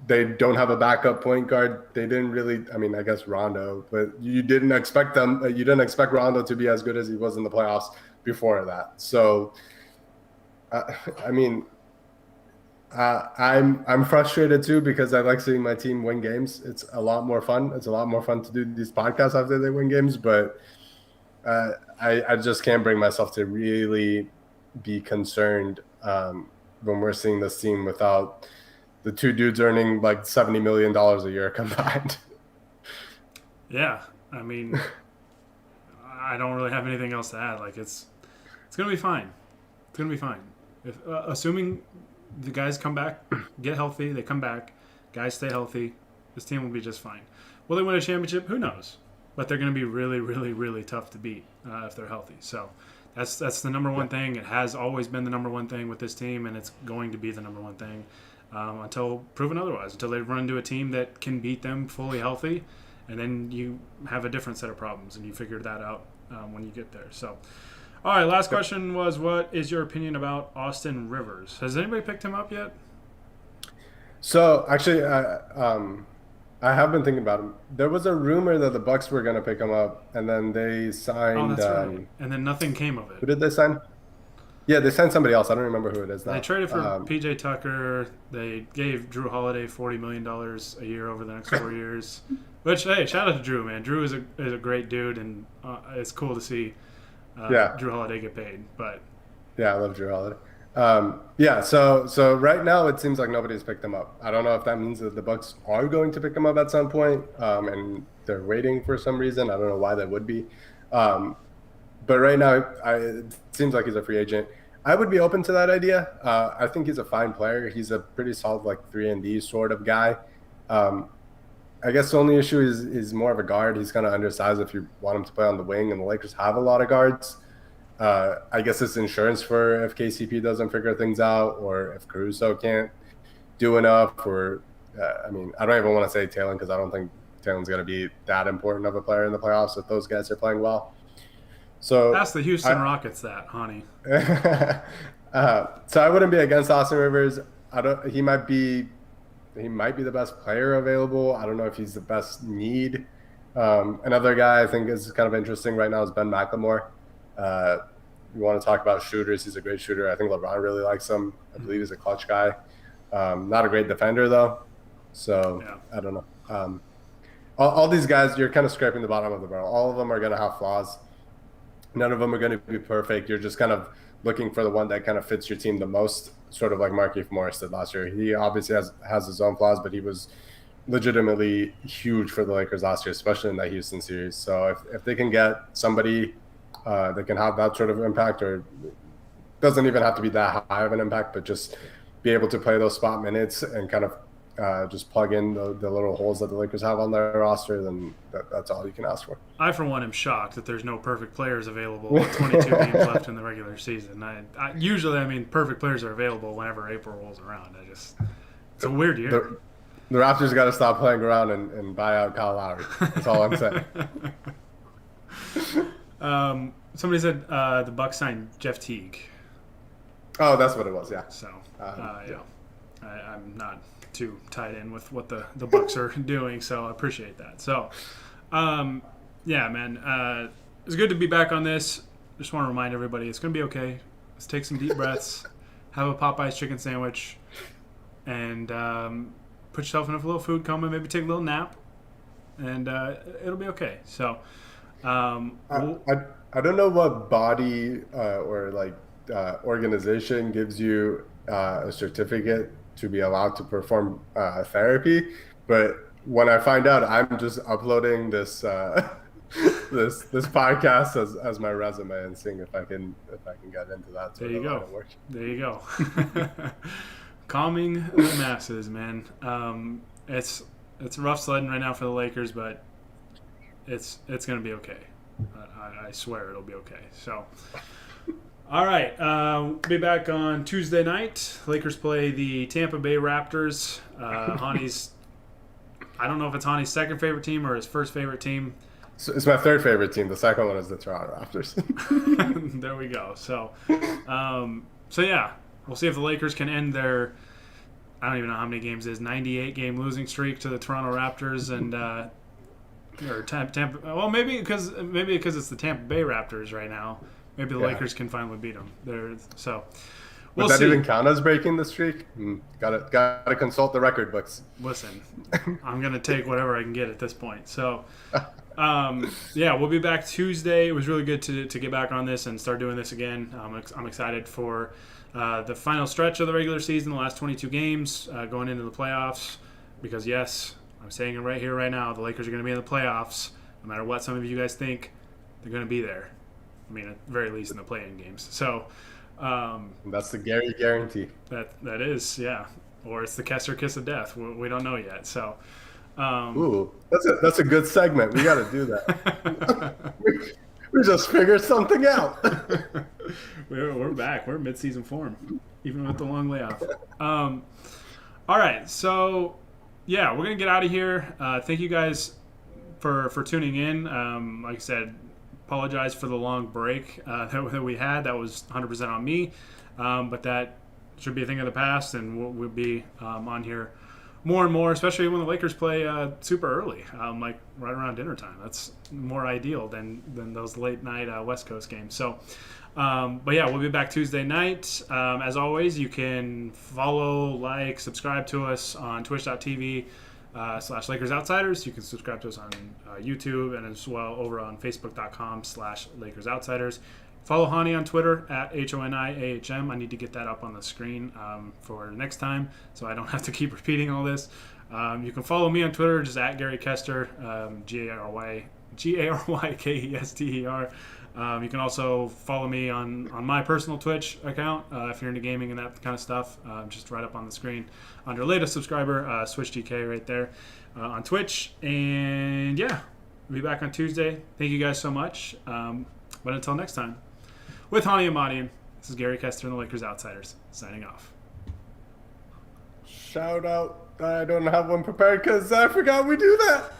they don't have a backup point guard. They didn't really. I mean, I guess Rondo, but you didn't expect them. You didn't expect Rondo to be as good as he was in the playoffs before that. So, I mean, I'm frustrated too because I like seeing my team win games. It's a lot more fun. It's a lot more fun to do these podcasts after they win games, but I just can't bring myself to really be concerned when we're seeing this team without the two dudes earning like $70 million a year combined. Yeah, I mean, I don't really have anything else to add. Like it's gonna be fine. It's gonna be fine. If assuming the guys come back, get healthy, they come back, guys stay healthy, this team will be just fine. Will they win a championship? Who knows? But they're going to be really, really, really tough to beat if they're healthy. So that's the number one thing. It has always been the number one thing with this team, and it's going to be the number one thing until proven otherwise. Until they run into a team that can beat them fully healthy, and then you have a different set of problems, and you figure that out when you get there. So, all right. Last question was, what is your opinion about Austin Rivers? Has anybody picked him up yet? So actually, I have been thinking about him. There was a rumor that the Bucks were going to pick him up, and then they signed. Oh, that's right. And then nothing came of it. Who did they sign? Yeah, they signed somebody else. I don't remember who it is now. They traded for PJ Tucker. They gave Drew Holiday $40 million a year over the next 4 years. Which, hey, shout out to Drew, man. Drew is a great dude, and it's cool to see Drew Holiday get paid. But yeah, I love Drew Holiday. Yeah, so right now it seems like nobody's picked him up. I don't know if that means that the Bucks are going to pick him up at some point, and they're waiting for some reason. I don't know why that would be. But right now, it seems like he's a free agent. I would be open to that idea. I think he's a fine player. He's a pretty solid, like 3-and-D sort of guy. I guess the only issue is more of a guard. He's kind of undersized if you want him to play on the wing, and the Lakers have a lot of guards. I guess it's insurance for if KCP doesn't figure things out, or if Caruso can't do enough, or I mean, I don't even want to say Taylor because I don't think Taylor's going to be that important of a player in the playoffs if those guys are playing well. So ask the Houston Rockets that, honey. So I wouldn't be against Austin Rivers. He might be the best player available. I don't know if he's the best need. Another guy I think is kind of interesting right now is Ben McLemore. You want to talk about shooters? He's a great shooter. I think LeBron really likes him. I believe he's a clutch guy. Not a great defender though. So yeah. I don't know. All these guys, you're kind of scraping the bottom of the barrel. All of them are going to have flaws. None of them are going to be perfect. You're just kind of looking for the one that kind of fits your team the most, sort of like Markieff Morris did last year. He obviously has his own flaws, but he was legitimately huge for the Lakers last year, especially in that Houston series. So if they can get somebody that can have that sort of impact, or doesn't even have to be that high of an impact, but just be able to play those spot minutes and kind of just plug in the little holes that the Lakers have on their roster, then that's all you can ask for. I, for one, am shocked that there's no perfect players available with 22 games left in the regular season. Usually, perfect players are available whenever April rolls around. It's a weird year. The Raptors got to stop playing around and buy out Kyle Lowry. That's all I'm saying. Somebody said the Bucks signed Jeff Teague. Oh, that's what it was, yeah. So, yeah. I'm not too tied in with what the Bucks are doing, so I appreciate that. So, yeah, man, it's good to be back on this. Just want to remind everybody it's going to be okay. Let's take some deep breaths, have a Popeye's chicken sandwich, and put yourself in a little food coma, maybe take a little nap, and it'll be okay. So, I don't know what body or like organization gives you a certificate to be allowed to perform therapy, but when I find out, I'm just uploading this this podcast as my resume and seeing if I can get into that. There you go. There you go. Calming the masses, man. It's rough sledding right now for the Lakers, but it's gonna be okay. I swear it'll be okay. So. All right, we'll be back on Tuesday night. Lakers play the Tampa Bay Raptors. Hani's, I don't know if it's Hani's second favorite team or his first favorite team. So it's my third favorite team. The second one is the Toronto Raptors. There we go. So yeah, we'll see if the Lakers can end their I don't even know how many games it is, 98 game losing streak to the Toronto Raptors and or Tampa. Well, maybe because it's the Tampa Bay Raptors right now. Maybe the Lakers can finally beat them. We'll Would that see. even count as breaking the streak? Gotta consult the record books. Listen, I'm gonna take whatever I can get at this point. So, we'll be back Tuesday. It was really good to get back on this and start doing this again. I'm excited for the final stretch of the regular season, the last 22 games, going into the playoffs. Because yes, I'm saying it right here, right now, the Lakers are going to be in the playoffs. No matter what some of you guys think, they're going to be there. I mean, at the very least in the play-in games. So that's the Gary guarantee. That is, yeah. Or it's the Kester kiss of death. We don't know yet. So, ooh, that's a good segment. We got to do that. we just figured something out. We're back. We're mid-season form, even with the long layoff. All right, so yeah, we're gonna get out of here. Thank you guys for tuning in. Like I said, apologize for the long break that we had. That was 100% on me, but that should be a thing of the past, and we'll be on here more and more, especially when the Lakers play super early, like right around dinner time. That's more ideal than those late night West Coast games. So, but yeah, we'll be back Tuesday night. As always, you can follow, like, subscribe to us on twitch.tv /Lakers Outsiders. You can subscribe to us on YouTube and as well over on facebook.com /Lakers Outsiders. Follow Honi on Twitter at HONIAHM. I need to get that up on the screen for next time so I don't have to keep repeating all this. You can follow me on Twitter just at Gary Kester, GARYKESTER. You can also follow me on my personal Twitch account if you're into gaming and that kind of stuff. Just right up on the screen under latest subscriber, SwitchGK right there on Twitch. And yeah, we'll be back on Tuesday. Thank you guys so much. But until next time, with Honi Ahmadian, this is Gary Kester and the Lakers Outsiders signing off. Shout out. I don't have one prepared because I forgot we do that.